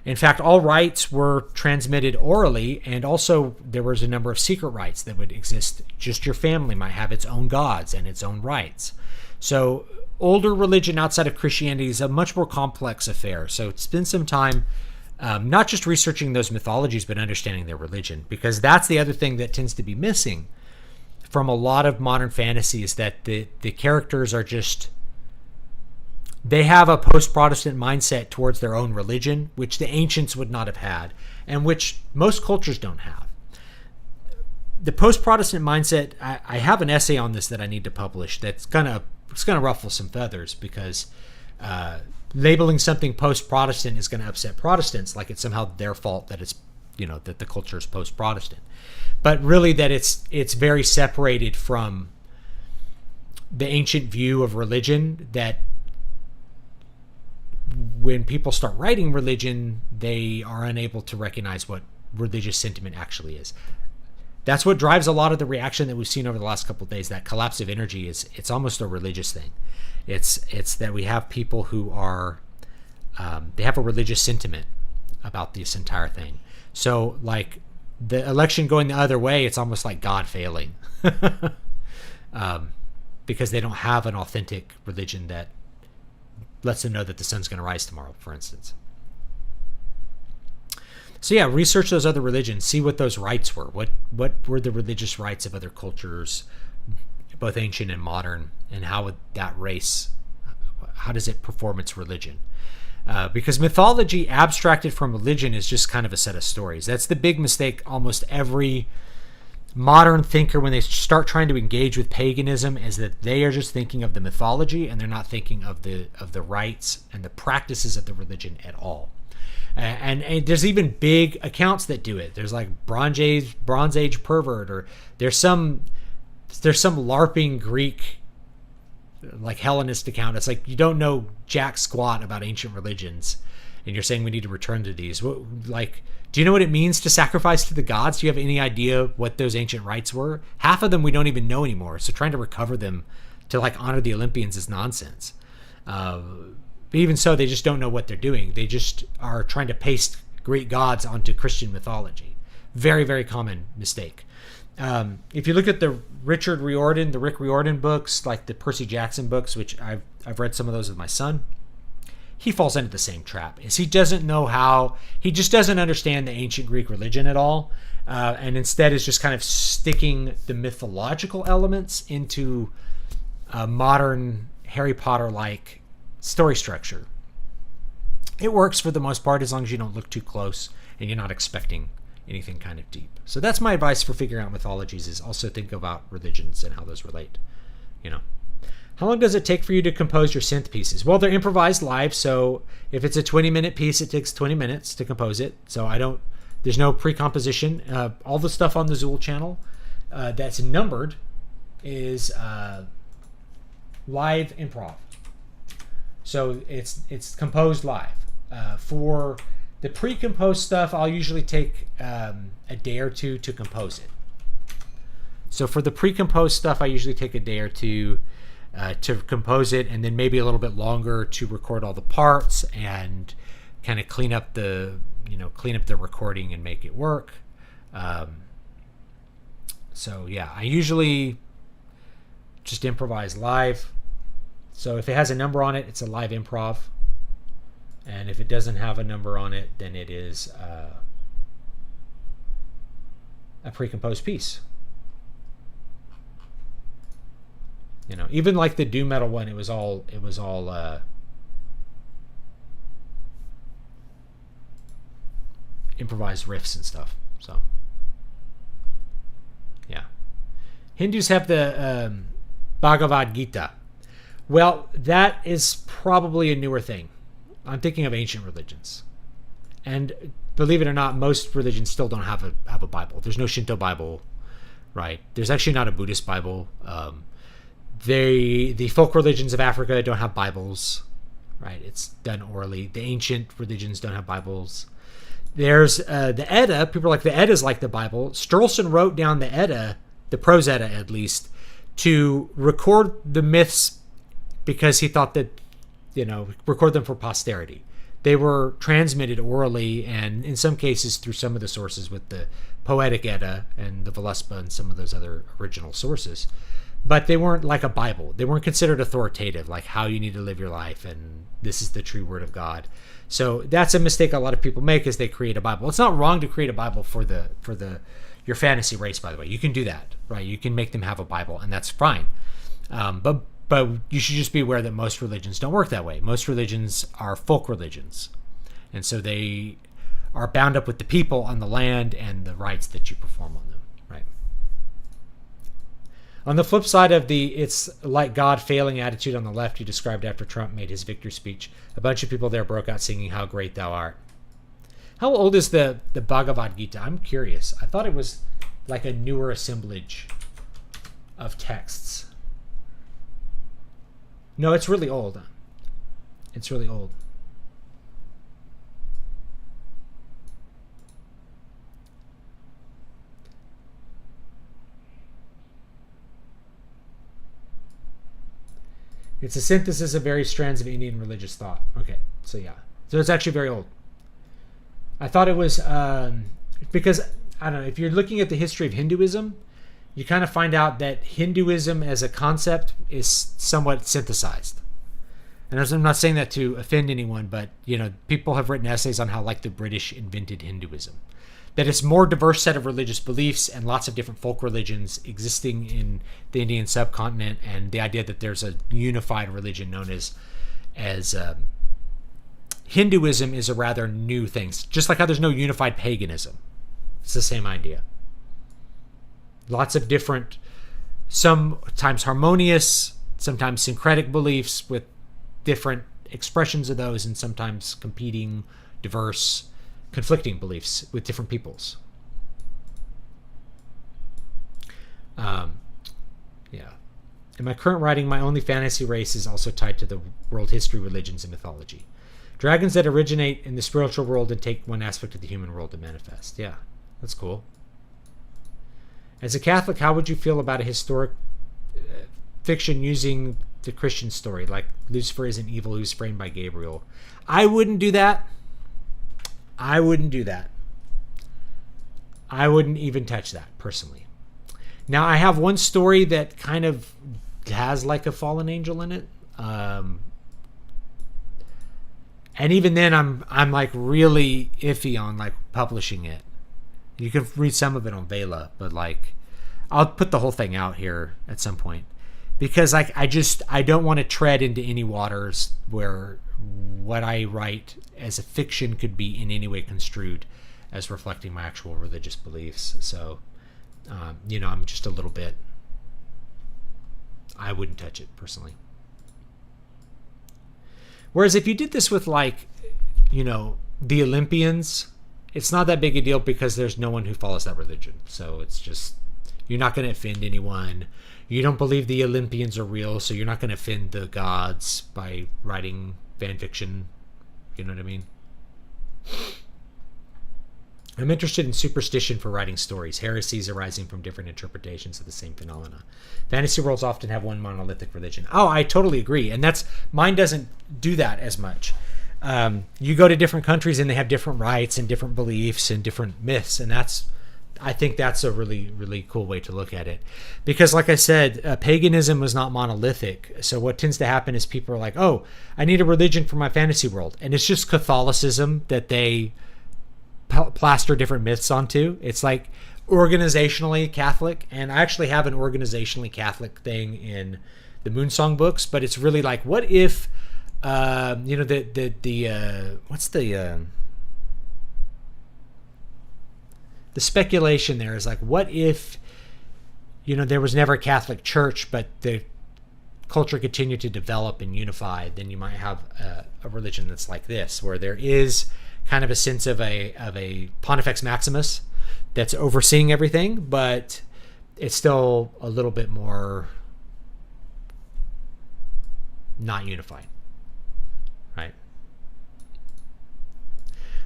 In fact, all rites were transmitted orally, and also there was a number of secret rites that would exist. Just your family might have its own gods and its own rites. So older religion outside of Christianity is a much more complex affair. So spend some time not just researching those mythologies, but understanding their religion, because that's the other thing that tends to be missing from a lot of modern fantasy, is that the characters are just, they have a post-Protestant mindset towards their own religion, which the ancients would not have had, and which most cultures don't have. The post-Protestant mindset, I have an essay on this that I need to publish that's gonna ruffle some feathers, because labeling something post-Protestant is going to upset Protestants, like it's somehow their fault that it's, that the culture is post-Protestant. But really that it's very separated from the ancient view of religion, that when people start writing religion, they are unable to recognize what religious sentiment actually is. That's what drives a lot of the reaction that we've seen over the last couple of days. That collapse of energy it's almost a religious thing. It's that we have people who are they have a religious sentiment about this entire thing. So like the election going the other way, it's almost like God failing, because they don't have an authentic religion that lets them know that the sun's going to rise tomorrow, for instance. So yeah, research those other religions, see what those rites were. What were the religious rites of other cultures, both ancient and modern, and how would that race, how does it perform its religion? Because mythology abstracted from religion is just kind of a set of stories. That's the big mistake almost every modern thinker, when they start trying to engage with paganism, is that they are just thinking of the mythology and they're not thinking of the rites and the practices of the religion at all. And there's even big accounts that do it. There's like Bronze Age pervert, or there's some LARPing Greek, like Hellenist account. It's like, you don't know jack squat about ancient religions, and you're saying we need to return to these. Do you know what it means to sacrifice to the gods? Do you have any idea what those ancient rites were? Half of them we don't even know anymore. So trying to recover them to like honor the Olympians is nonsense. But even so, they just don't know what they're doing. They just are trying to paste Greek gods onto Christian mythology. Very, very common mistake. If you look at the Rick Riordan books, like the Percy Jackson books, which I've read some of those with my son, he falls into the same trap. Is he just doesn't understand the ancient Greek religion at all, and instead is just kind of sticking the mythological elements into a modern Harry Potter-like story structure. It works for the most part, as long as you don't look too close and you're not expecting anything kind of deep. So that's my advice for figuring out mythologies, is also think about religions and how those relate. How long does it take for you to compose your synth pieces? Well, they're improvised live, so if it's a 20-minute piece, it takes 20 minutes to compose it. So there's no pre-composition. All the stuff on the Zool channel that's numbered is live improv. So it's composed live. For the pre-composed stuff, I'll usually take a day or two to compose it. So for the pre-composed stuff, I usually take a day or two to compose it, and then maybe a little bit longer to record all the parts and kind of clean up the recording and make it work. So yeah, I usually just improvise live. So if it has a number on it, it's a live improv. And if it doesn't have a number on it, then it is a pre-composed piece. Even like the doom metal one, it was all improvised riffs and stuff. So yeah, Hindus have the Bhagavad Gita. Well, that is probably a newer thing. I'm thinking of ancient religions, and believe it or not, most religions still don't have a Bible. There's no Shinto Bible, right? There's actually not a Buddhist Bible. The folk religions of Africa don't have Bibles, right? It's done orally. The ancient religions don't have Bibles. There's the Edda. People are like, the Edda's like the Bible. Sturluson wrote down the Edda, the prose Edda at least, to record the myths, because he thought that, record them for posterity. they were transmitted orally, and in some cases through some of the sources with the Poetic Edda and the Völuspá and some of those other original sources. But they weren't like a Bible. They weren't considered authoritative, like how you need to live your life and this is the true word of God. So that's a mistake a lot of people make, is they create a Bible. It's not wrong to create a Bible for your fantasy race, by the way. You can do that, right? You can make them have a Bible, and that's fine. But you should just be aware that most religions don't work that way. Most religions are folk religions, and so they are bound up with the people on the land and the rites that you perform on them, right? On the flip side of the "it's like God failing" attitude on the left you described after Trump made his victory speech, a bunch of people there broke out singing "How Great Thou Art." How old is the Bhagavad Gita? I'm curious. I thought it was like a newer assemblage of texts. No, it's really old. It's really old. It's a synthesis of various strands of Indian religious thought. Okay, so yeah. So it's actually very old. I thought it was because, I don't know, if you're looking at the history of Hinduism, you kind of find out that Hinduism as a concept is somewhat synthesized. And I'm not saying that to offend anyone, but, you know, people have written essays on how, like, the British invented Hinduism. That it's a more diverse set of religious beliefs and lots of different folk religions existing in the Indian subcontinent, and the idea that there's a unified religion known as Hinduism is a rather new thing. Just like how there's no unified paganism. It's the same idea. Lots of different, sometimes harmonious, sometimes syncretic beliefs with different expressions of those, and sometimes competing, diverse, conflicting beliefs with different peoples. Yeah. In my current writing, my only fantasy race is also tied to the world history, religions, and mythology. Dragons that originate in the spiritual world and take one aspect of the human world to manifest. Yeah, that's cool. As a Catholic, how would you feel about a historic fiction using the Christian story, like Lucifer isn't evil who's framed by Gabriel? I wouldn't do that. I wouldn't do that. I wouldn't even touch that, personally. Now, I have one story that kind of has like a fallen angel in it. And even then, I'm like really iffy on like publishing it. You can read some of it on Vela, but like I'll put the whole thing out here at some point, because like I don't want to tread into any waters where what I write as a fiction could be in any way construed as reflecting my actual religious beliefs. So, you know, I'm just a little bit. I wouldn't touch it personally. Whereas if you did this with, like, you know, the Olympians, it's not that big a deal because there's no one who follows that religion. So it's just, you're not going to offend anyone. You don't believe the Olympians are real, so you're not going to offend the gods by writing fan fiction. You know what I mean? I'm interested in superstition for writing stories, heresies arising from different interpretations of the same phenomena. Fantasy worlds often have one monolithic religion. Oh, I totally agree. And mine doesn't do that as much. You go to different countries and they have different rites and different beliefs and different myths. And I think that's a really, really cool way to look at it. Because like I said, paganism was not monolithic. So what tends to happen is people are like, oh, I need a religion for my fantasy world. And it's just Catholicism that they plaster different myths onto. It's like organizationally Catholic, and I actually have an organizationally Catholic thing in the Moonsong books, but it's really like, what if you know, what's the speculation there is like, what if, you know, there was never a Catholic Church, but the culture continued to develop and unify, then you might have a religion that's like this, where there is kind of a sense of a Pontifex Maximus that's overseeing everything, but it's still a little bit more not unified, right?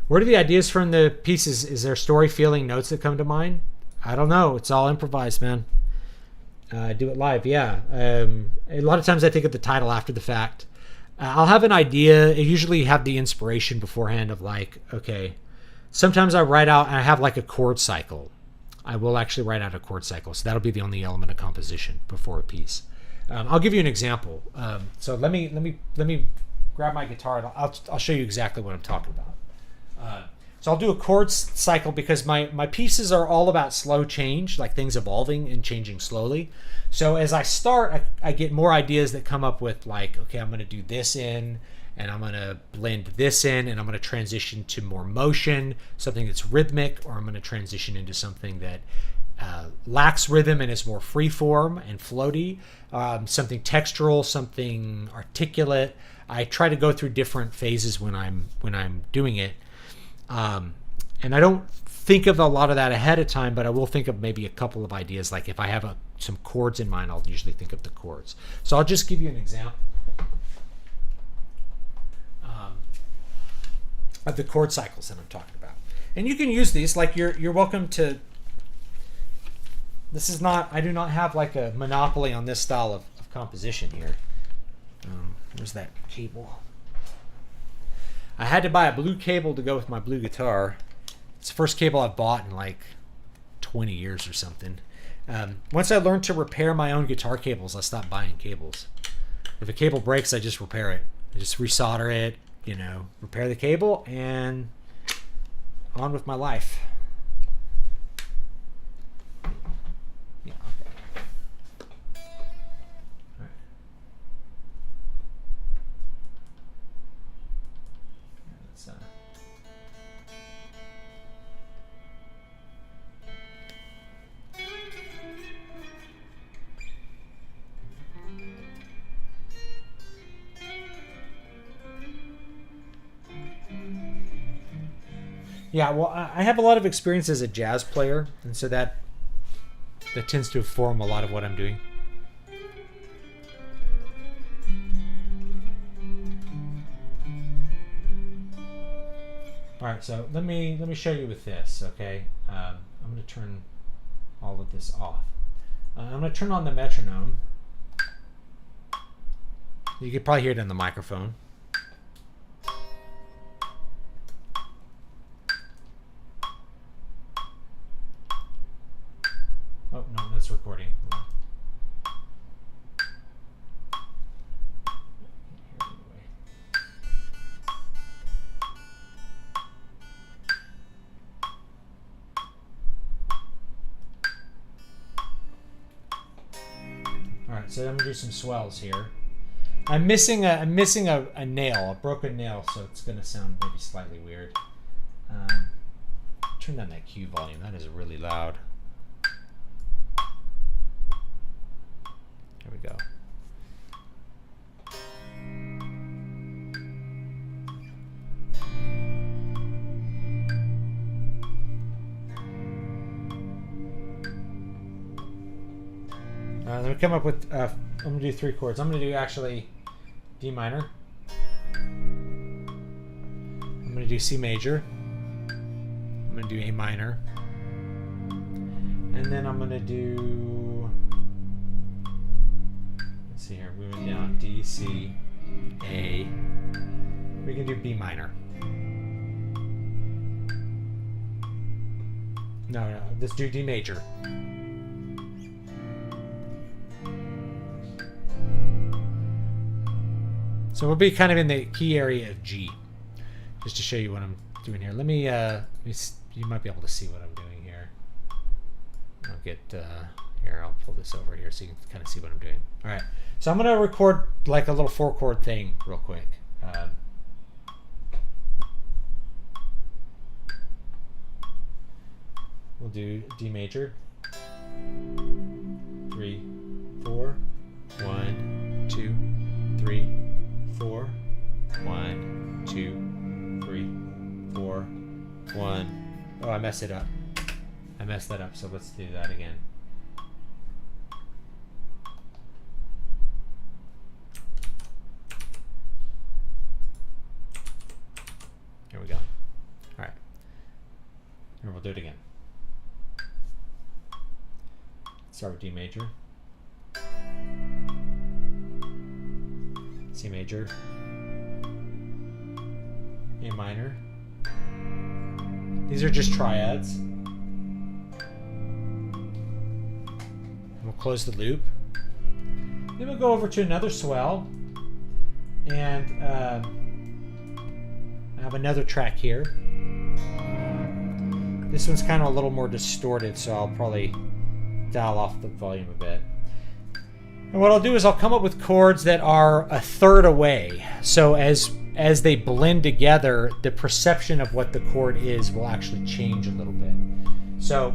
Where do the ideas from the pieces? Is there story, feeling, notes that come to mind? I don't know. It's all improvised, man. Do it live, yeah. A lot of times I think of the title after the fact. I'll have an idea. I usually have the inspiration beforehand of like, okay, sometimes I write out and I have like a chord cycle. I will actually write out a chord cycle. So that'll be the only element of composition before a piece. I'll give you an example. So let me grab my guitar and I'll show you exactly what I'm talking about. So I'll do a chord cycle because my pieces are all about slow change, like things evolving and changing slowly. So as I start, I get more ideas that come up with like, okay, I'm going to do this in, and I'm going to blend this in, and I'm going to transition to more motion, something that's rhythmic, or I'm going to transition into something that lacks rhythm and is more free form and floaty, something textural, something articulate. I try to go through different phases when I'm doing it. And I don't think of a lot of that ahead of time, but I will think of maybe a couple of ideas. Like if I have some chords in mind, I'll usually think of the chords. So I'll just give you an example of the chord cycles that I'm talking about. And you can use these, like you're welcome to. This is not, I do not have like a monopoly on this style of composition here. Where's that cable? I had to buy a blue cable to go with my blue guitar. It's the first cable I've bought in like 20 years or something. Once I learned to repair my own guitar cables, I stopped buying cables. If a cable breaks, I just repair it. I just resolder it, repair the cable, and on with my life. Yeah, okay. All right. Yeah, well, I have a lot of experience as a jazz player, and so that tends to inform a lot of what I'm doing. All right, so let me show you with this. Okay, I'm going to turn all of this off. I'm going to turn on the metronome. You can probably hear it in the microphone. Oh, no, that's recording. Alright, so I'm going to do some swells here. I'm missing a nail, a broken nail, so it's going to sound maybe slightly weird. Turn down that Q volume. That is really loud. There we go. Let me come up with, I'm going to do 3 chords. I'm going to do actually D minor. I'm going to do C major. I'm going to do A minor. And then I'm going to do, let's see here, moving down, D, C, A. We can do B minor. No, let's do D major. So we'll be kind of in the key area of G, just to show you what I'm doing here. Let me you might be able to see what I'm doing here. I'll get, here, I'll pull this over here so you can kind of see what I'm doing. All right, so I'm going to record like a little 4-chord thing real quick. We'll do D major, 3, 4, 1, 2, 3, 4, 1, 2, 3, 4, 1. Oh, I messed it up. I messed that up, so let's do that again. Here we go. All right. And we'll do it again. Start with D major. C major, A minor. These are just triads. We'll close the loop. Then we'll go over to another swell, and I have another track here. This one's kind of a little more distorted, so I'll probably dial off the volume a bit. And what I'll do is I'll come up with chords that are a third away. So as they blend together, the perception of what the chord is will actually change a little bit. So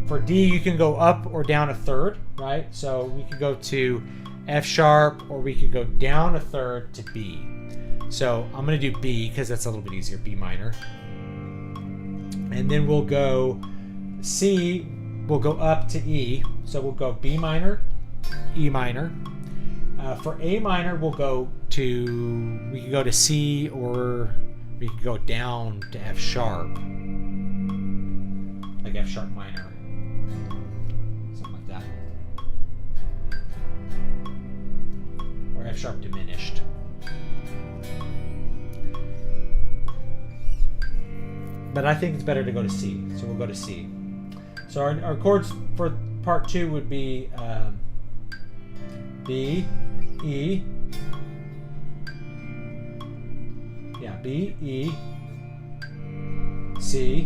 for D, you can go up or down a third, right? So we could go to F sharp, or we could go down a third to B. So I'm going to do B because that's a little bit easier, B minor. And then we'll go C, we'll go up to E. So we'll go B minor, E minor. For A minor, we can go to C, or we can go down to F sharp, like F sharp minor, something like that, or F sharp diminished. But I think it's better to go to C, so we'll go to C. So our chords for part 2 would be B, E, B, E, C,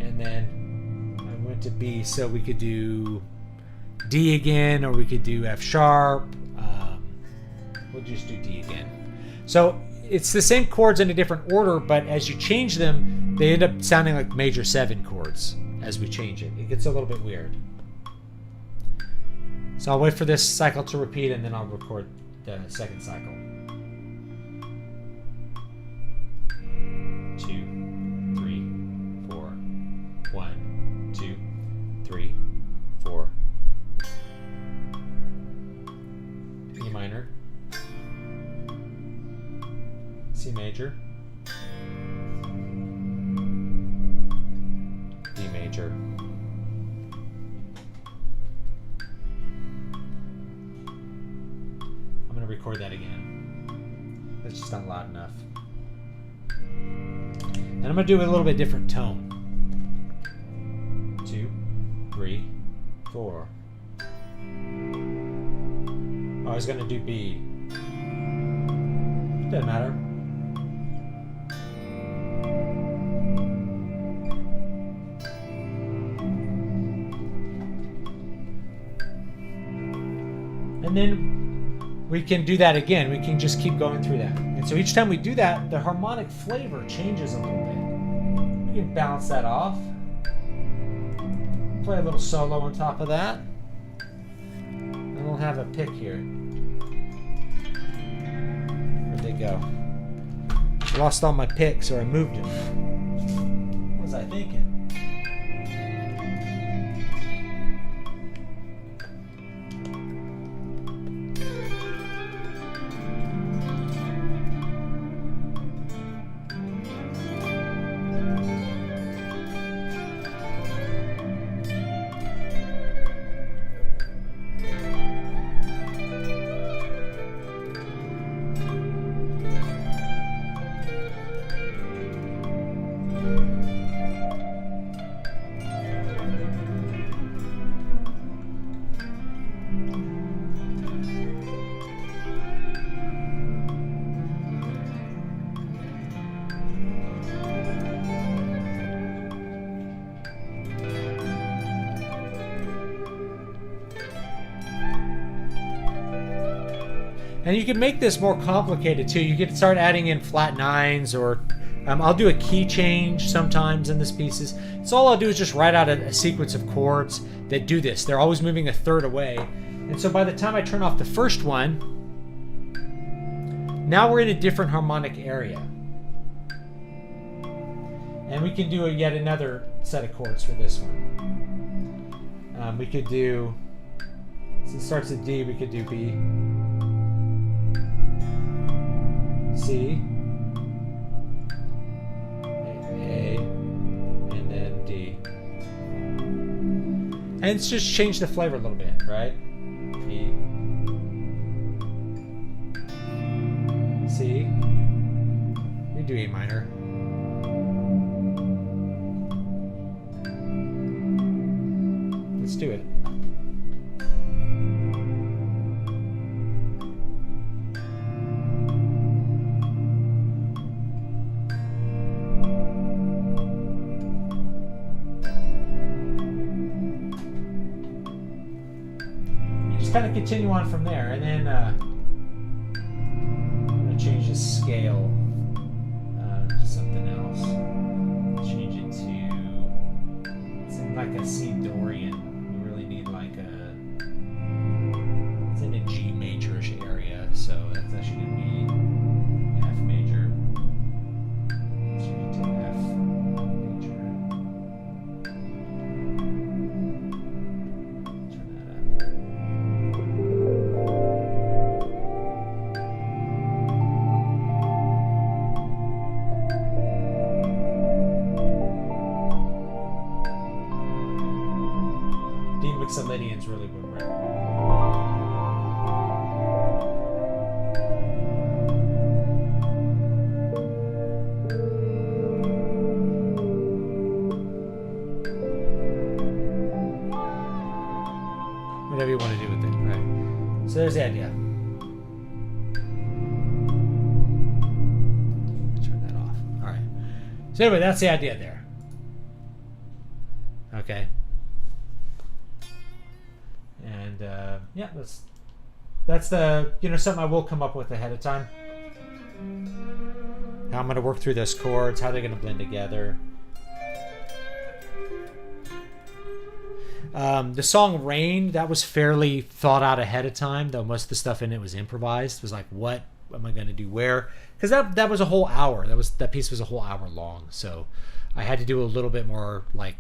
and then I went to B, so we could do D again, or we could do F sharp. We'll just do D again. So it's the same chords in a different order, but as you change them, they end up sounding like major 7 chords as we change it. It gets a little bit weird. So I'll wait for this cycle to repeat, and then I'll record the second cycle. 2, 3, 4. 1, 2, 3, 4. E minor. C major. D major. I'm going to record that again. That's just not loud enough. And I'm going to do a little bit different tone. 2, 3, 4. I was going to do B. Doesn't matter. And then we can do that again. We can just keep going through that. And so each time we do that, the harmonic flavor changes a little bit. We can bounce that off. Play a little solo on top of that. And we'll have a pick here. Where'd they go? I lost all my picks, or I moved them. What was I thinking? And you can make this more complicated too. You can start adding in flat nines, or I'll do a key change sometimes in this pieces. So all I'll do is just write out a sequence of chords that do this. They're always moving a third away. And so by the time I turn off the first one, now we're in a different harmonic area. And we can do yet another set of chords for this one. We could do, since it starts at D, we could do B, C, A, and then D. And it's just change the flavor a little bit, right? B, C, me do A minor. Let's do it. You just kind of continue on from there, and then I'm going to change the scale to something else. Change it to, it's in like a C Dorian. We really need like a, it's in a G major-ish area, so that's actually going to be F major. Change it to F major. Turn that up. Dean Mixolydian's really boomerang. Whatever you want to do with it, right? So there's the idea. Turn that off. All right. So anyway, that's the idea there. Okay. And yeah, that's the, you know, something I will come up with ahead of time. How I'm going to work through those chords, how they're going to blend together. The song Rain, that was fairly thought out ahead of time, though most of the stuff in it was improvised. It was like, what am I going to do where? Because that was a whole hour. That piece was a whole hour long. So I had to do a little bit more like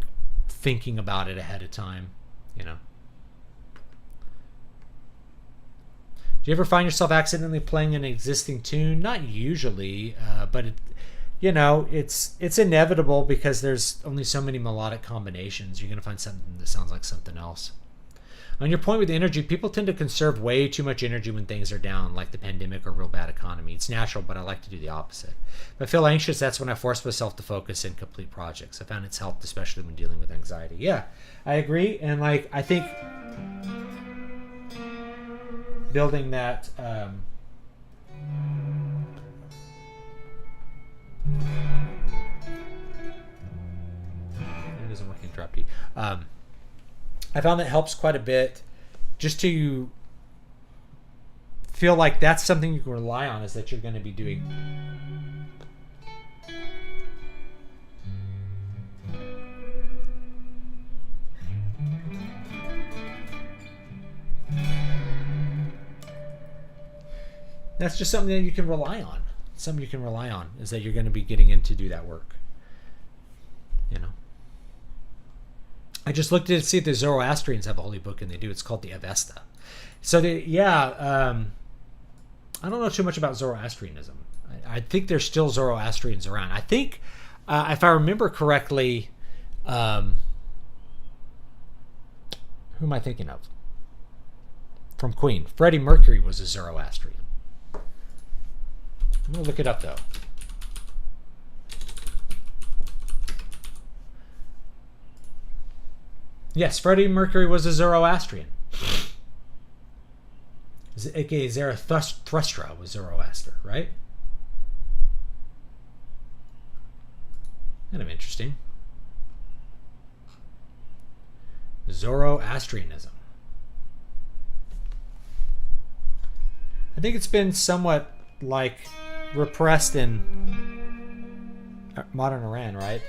thinking about it ahead of time, you know. Do you ever find yourself accidentally playing an existing tune? Not usually, but it, you know, it's inevitable because there's only so many melodic combinations. You're going to find something that sounds like something else. On your point with energy, people tend to conserve way too much energy when things are down, like the pandemic or real bad economy. It's natural, but I like to do the opposite. If I feel anxious, that's when I force myself to focus and complete projects. I found it's helped, especially when dealing with anxiety. Yeah, I agree. And like, I think building that it isn't working, drop D. I found that helps quite a bit, just to feel like that's something you can rely on, is that you're going to be doing. That's just something that you can rely on. Something you can rely on is that you're going to be getting in to do that work. You know. I just looked at it to see if the Zoroastrians have a holy book, and they do. It's called the Avesta. So I don't know too much about Zoroastrianism. I think there's still Zoroastrians around. I think, if I remember correctly, who am I thinking of? From Queen. Freddie Mercury was a Zoroastrian. I'm going to look it up, though. Yes, Freddie Mercury was a Zoroastrian. A.k.a. Zarathustra was Zoroaster, right? Kind of interesting. Zoroastrianism. I think it's been somewhat like repressed in modern Iran, right?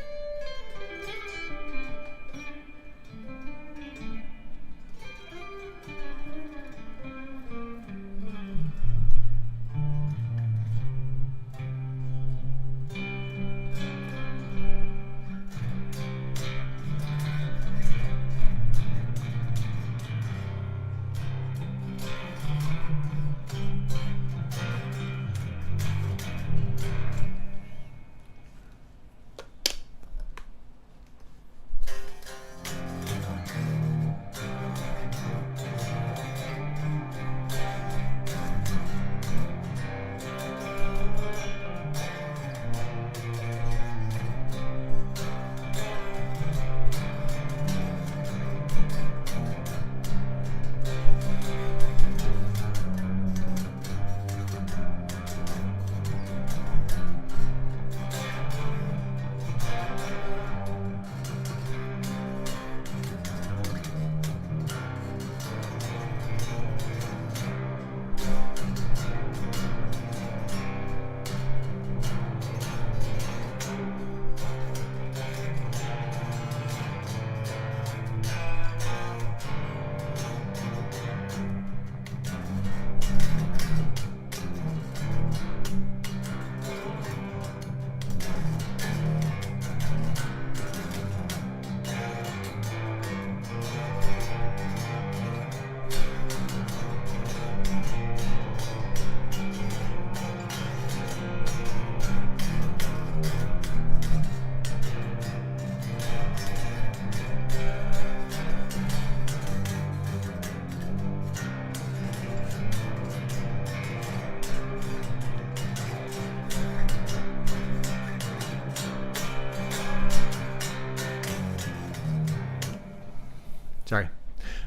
Sorry.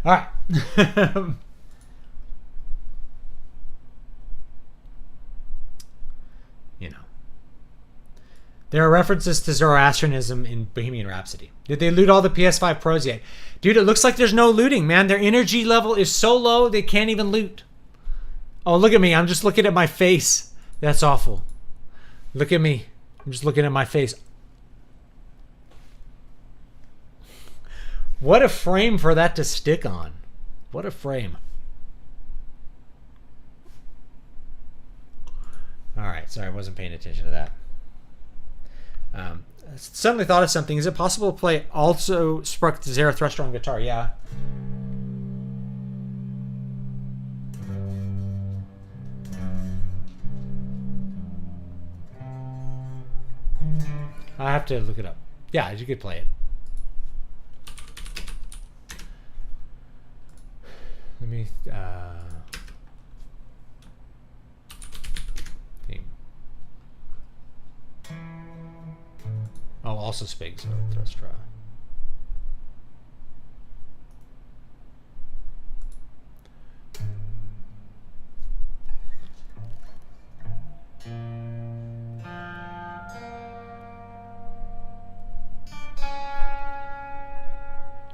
All right. You know. There are references to Zoroastrianism in Bohemian Rhapsody. Did they loot all the PS5 Pros yet? Dude, it looks like there's no looting, man. Their energy level is so low, they can't even loot. Oh, look at me. I'm just looking at my face. That's awful. Look at me. I'm just looking at my face. What a frame for that to stick on. What a frame. All right. Sorry, I wasn't paying attention to that. Suddenly thought of something. Is it possible to play also Spark the Zarathustra on guitar? Yeah. I have to look it up. Yeah, you could play it. Let me theme. Oh, also Spig Zarathustra.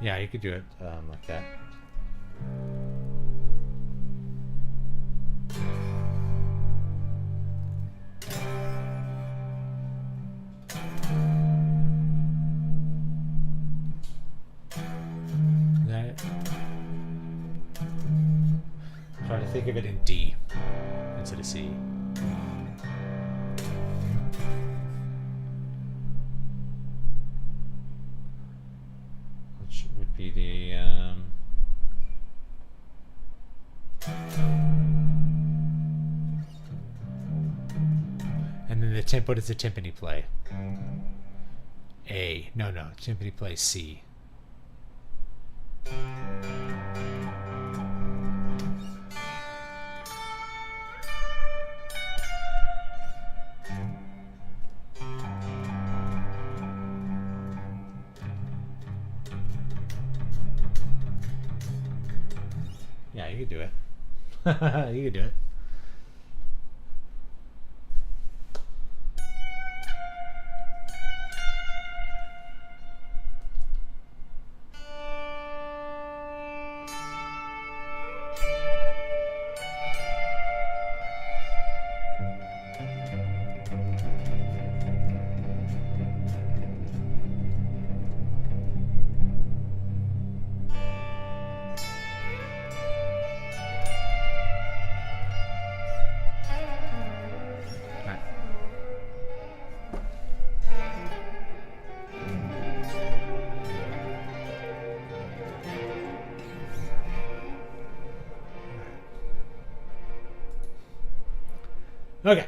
Yeah, you could do it like that. Try to think of it in D instead of C. Which would be the and then the temp. What does the timpani play? A. No. Timpani plays C. Yeah, you could do it. You could do it. Okay.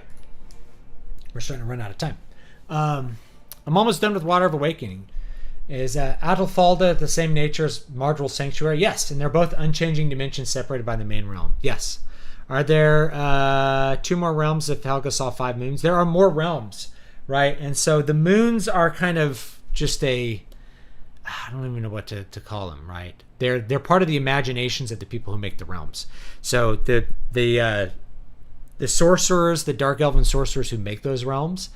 We're starting to run out of time. I'm almost done with Water of Awakening. Is Atalfalda the same nature as Mardural Sanctuary? Yes, and they're both unchanging dimensions separated by the main realm. Yes. Are there 2 more realms if Helga saw 5 moons? There are more realms, right? And so the moons are kind of just I don't even know what to call them, right? They're part of the imaginations of the people who make the realms. So the sorcerers, the dark elven sorcerers who make those realms,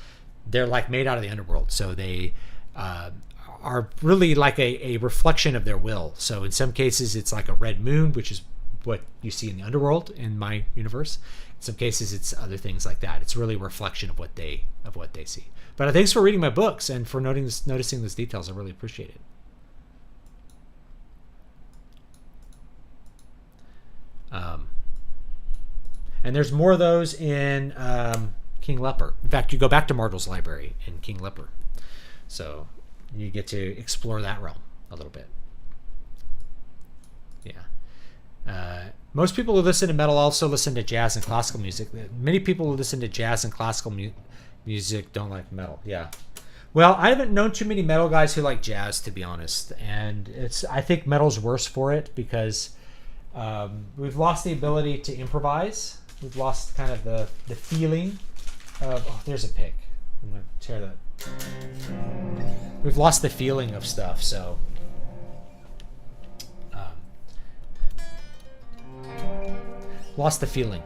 they're like made out of the underworld. So they are really like a reflection of their will. So in some cases, it's like a red moon, which is what you see in the underworld in my universe. In some cases, it's other things like that. It's really a reflection of what they see. But thanks for reading my books and for noticing those details. I really appreciate it. And there's more of those in King Leper. In fact, you go back to Mardual's library in King Leper. So you get to explore that realm a little bit. Yeah. Most people who listen to metal also listen to jazz and classical music. Many people who listen to jazz and classical music don't like metal. Yeah. Well, I haven't known too many metal guys who like jazz, to be honest. And I think metal's worse for it because we've lost the ability to improvise. We've lost kind of the feeling of, oh, there's a pick. I'm going to tear that. We've lost the feeling of stuff, so lost the feeling.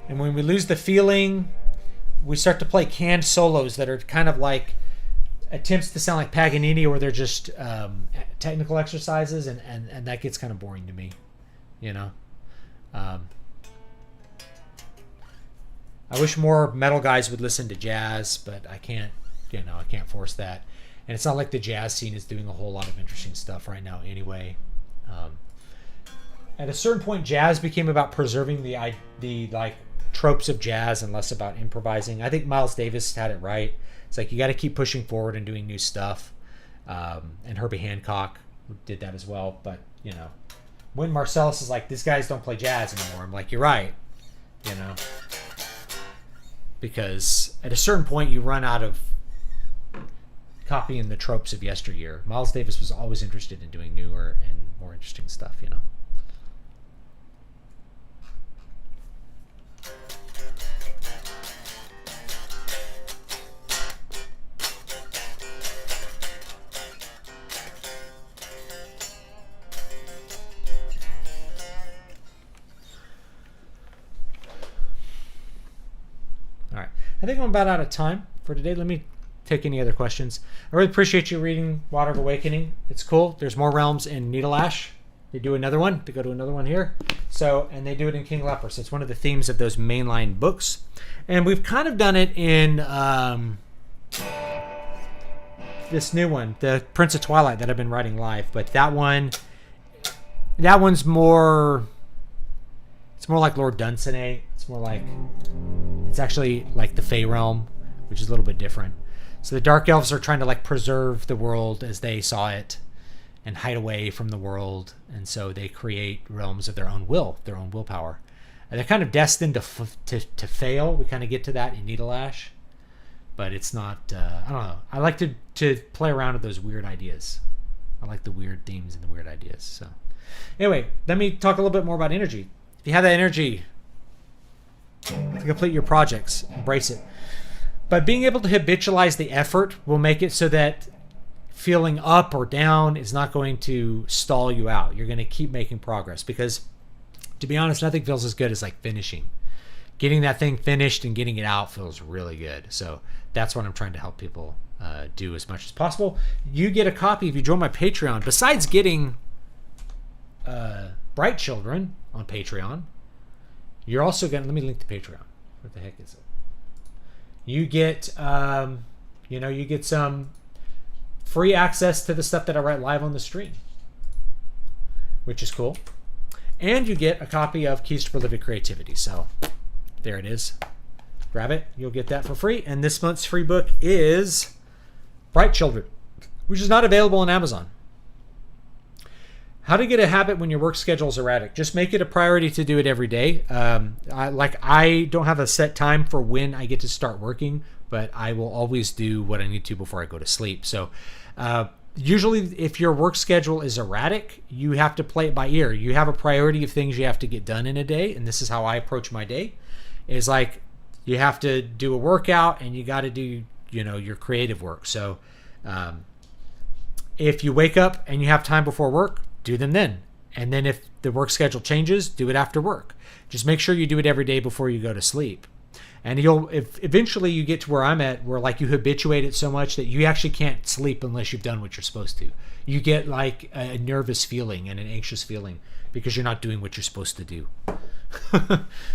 And when we lose the feeling, we start to play canned solos that are kind of like attempts to sound like Paganini, or they're just technical exercises, and that gets kind of boring to me, you know. I wish more metal guys would listen to jazz, but I can't, I can't force that. And it's not like the jazz scene is doing a whole lot of interesting stuff right now anyway. At a certain point, jazz became about preserving the like tropes of jazz and less about improvising. I think Miles Davis had it right. It's like you got to keep pushing forward and doing new stuff. And Herbie Hancock did that as well. But, when Marcellus is like, these guys don't play jazz anymore, I'm like, you're right. Because at a certain point, you run out of copying the tropes of yesteryear. Miles Davis was always interested in doing newer and more interesting stuff, All right. I think I'm about out of time for today. Let me take any other questions. I really appreciate you reading Water of Awakening. It's cool. There's more realms in Needle Ash. They do another one. They go to another one here. And they do it in King Leper. So it's one of the themes of those mainline books. And we've kind of done it in this new one, the Prince of Twilight, that I've been writing live. But that one's more... It's more like Lord Dunsany. It's actually like the Fey realm, which is a little bit different. So the Dark Elves are trying to like preserve the world as they saw it and hide away from the world. And so they create realms of their own will, their own willpower. And they're kind of destined to fail. We kind of get to that in Needle Ash. But it's not, I don't know. I like to play around with those weird ideas. I like the weird themes and the weird ideas. So anyway, let me talk a little bit more about energy. If you have that energy to complete your projects, embrace it. But being able to habitualize the effort will make it so that feeling up or down is not going to stall you out. You're going to keep making progress, because to be honest, nothing feels as good as like finishing. Getting that thing finished and getting it out feels really good. So that's what I'm trying to help people do as much as possible. You get a copy if you join my Patreon. Besides getting Bright Children on Patreon, you're also going to... Let me link to Patreon. What the heck is it? You get, you get some free access to the stuff that I write live on the stream, which is cool. And you get a copy of Keys to Prolific Creativity. So there it is. Grab it. You'll get that for free. And this month's free book is Bright Children, which is not available on Amazon. How to get a habit when your work schedule is erratic. Just make it a priority to do it every day. I don't have a set time for when I get to start working, but I will always do what I need to before I go to sleep. So usually if your work schedule is erratic, you have to play it by ear. You have a priority of things you have to get done in a day, and this is how I approach my day. Is like you have to do a workout and you got to do your creative work. So if you wake up and you have time before work, do them then. And then if the work schedule changes, do it after work. Just make sure you do it every day before you go to sleep. And if eventually you get to where I'm at, where like you habituate it so much that you actually can't sleep unless you've done what you're supposed to. You get like a nervous feeling and an anxious feeling because you're not doing what you're supposed to do.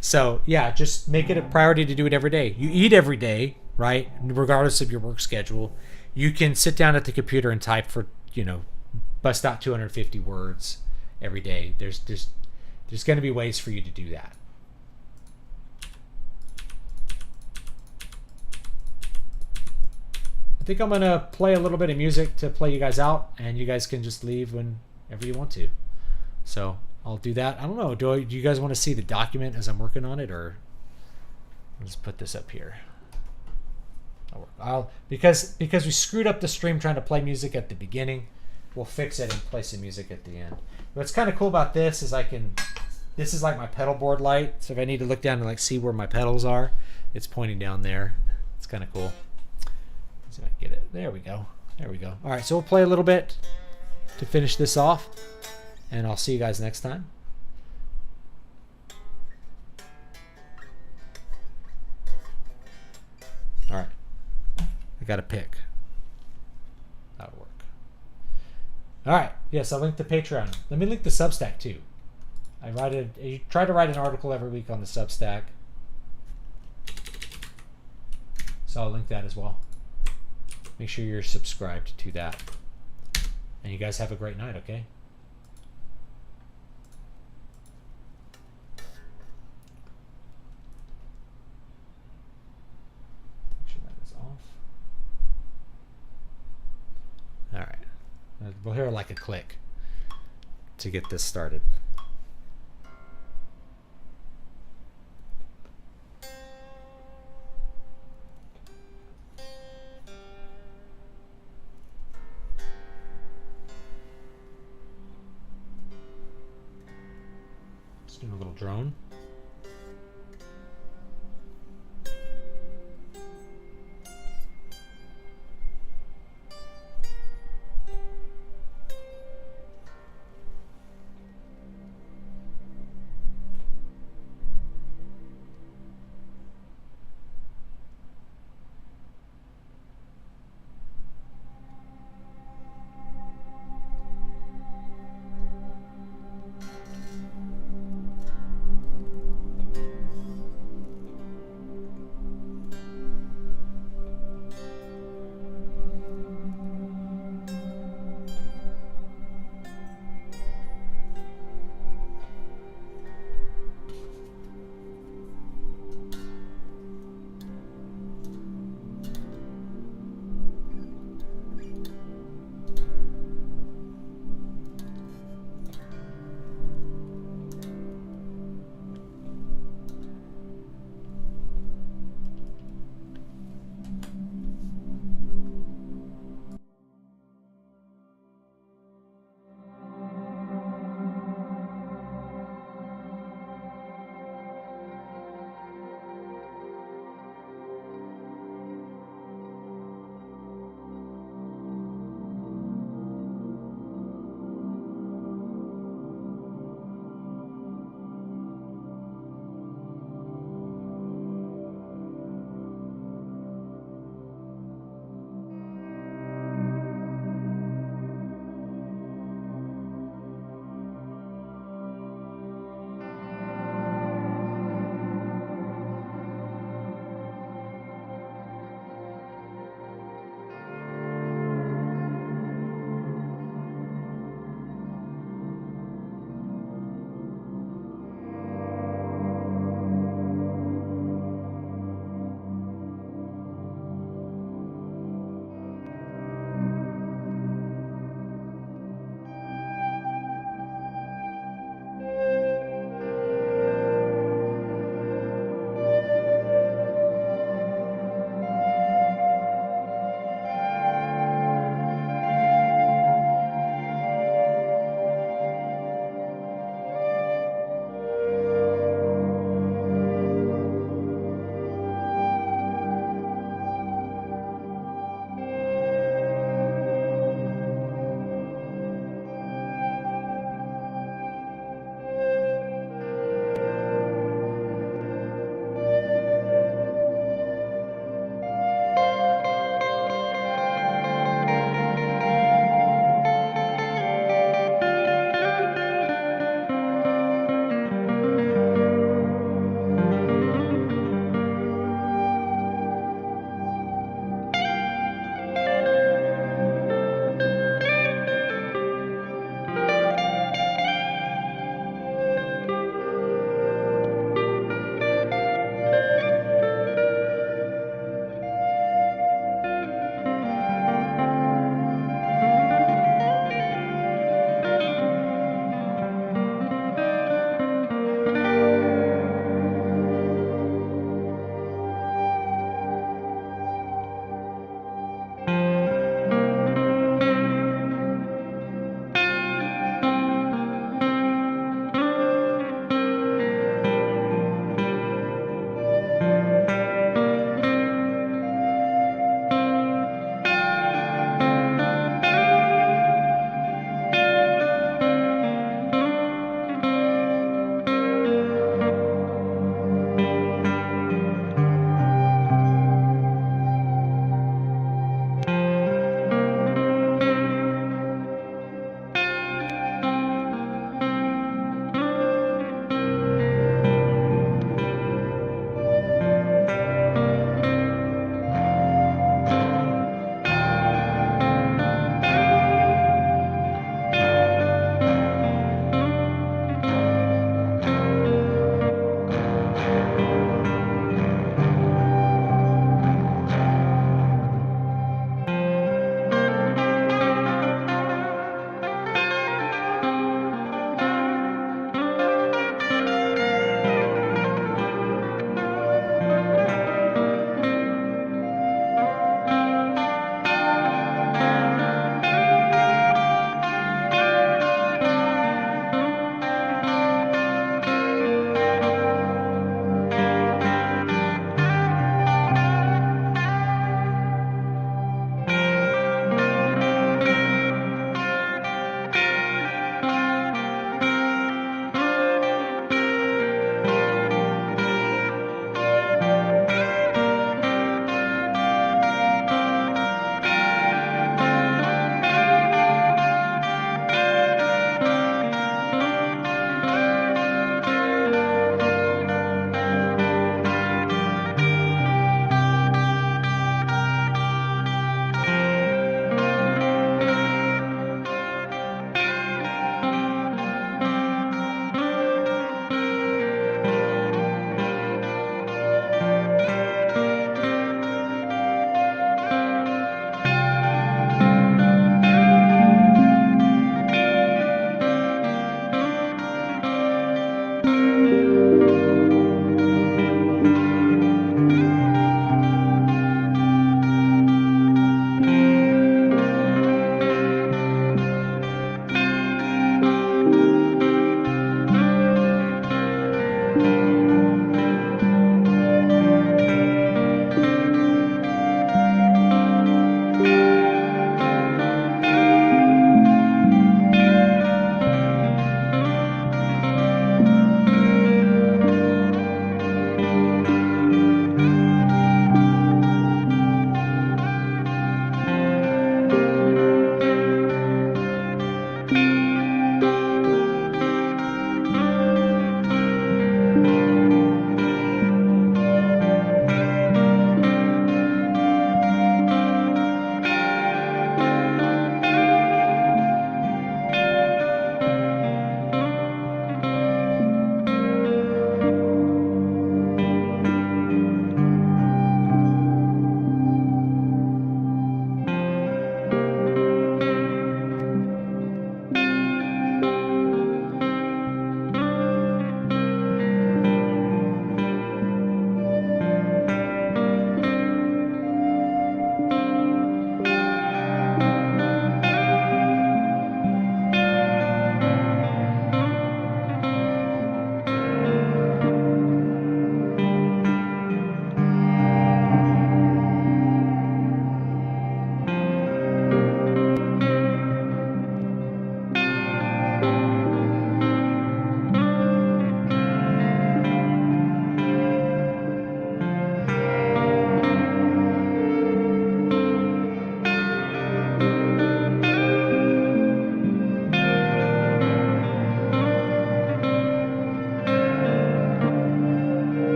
So yeah, just make it a priority to do it every day. You eat every day, right? Regardless of your work schedule. You can sit down at the computer and type for, bust out 250 words every day. There's going to be ways for you to do that. I think I'm going to play a little bit of music to play you guys out, and you guys can just leave whenever you want to. So I'll do that. I don't know. Do you guys want to see the document as I'm working on it, or I'll just put this up here? Because we screwed up the stream trying to play music at the beginning. We'll fix it and play some music at the end. What's kind of cool about this is this is like my pedal board light. So if I need to look down and like see where my pedals are, it's pointing down there. It's kind of cool. Let's see if I can get it. There we go. There we go. All right, so we'll play a little bit to finish this off, and I'll see you guys next time. got to pick. That'll work. All right. Yes, I'll link the Patreon. Let me link the Substack too. I try to write an article every week on the Substack. So I'll link that as well. Make sure you're subscribed to that. And you guys have a great night, okay? Make sure that is off. All right. We'll hear like a click to get this started. Just doing a little drone.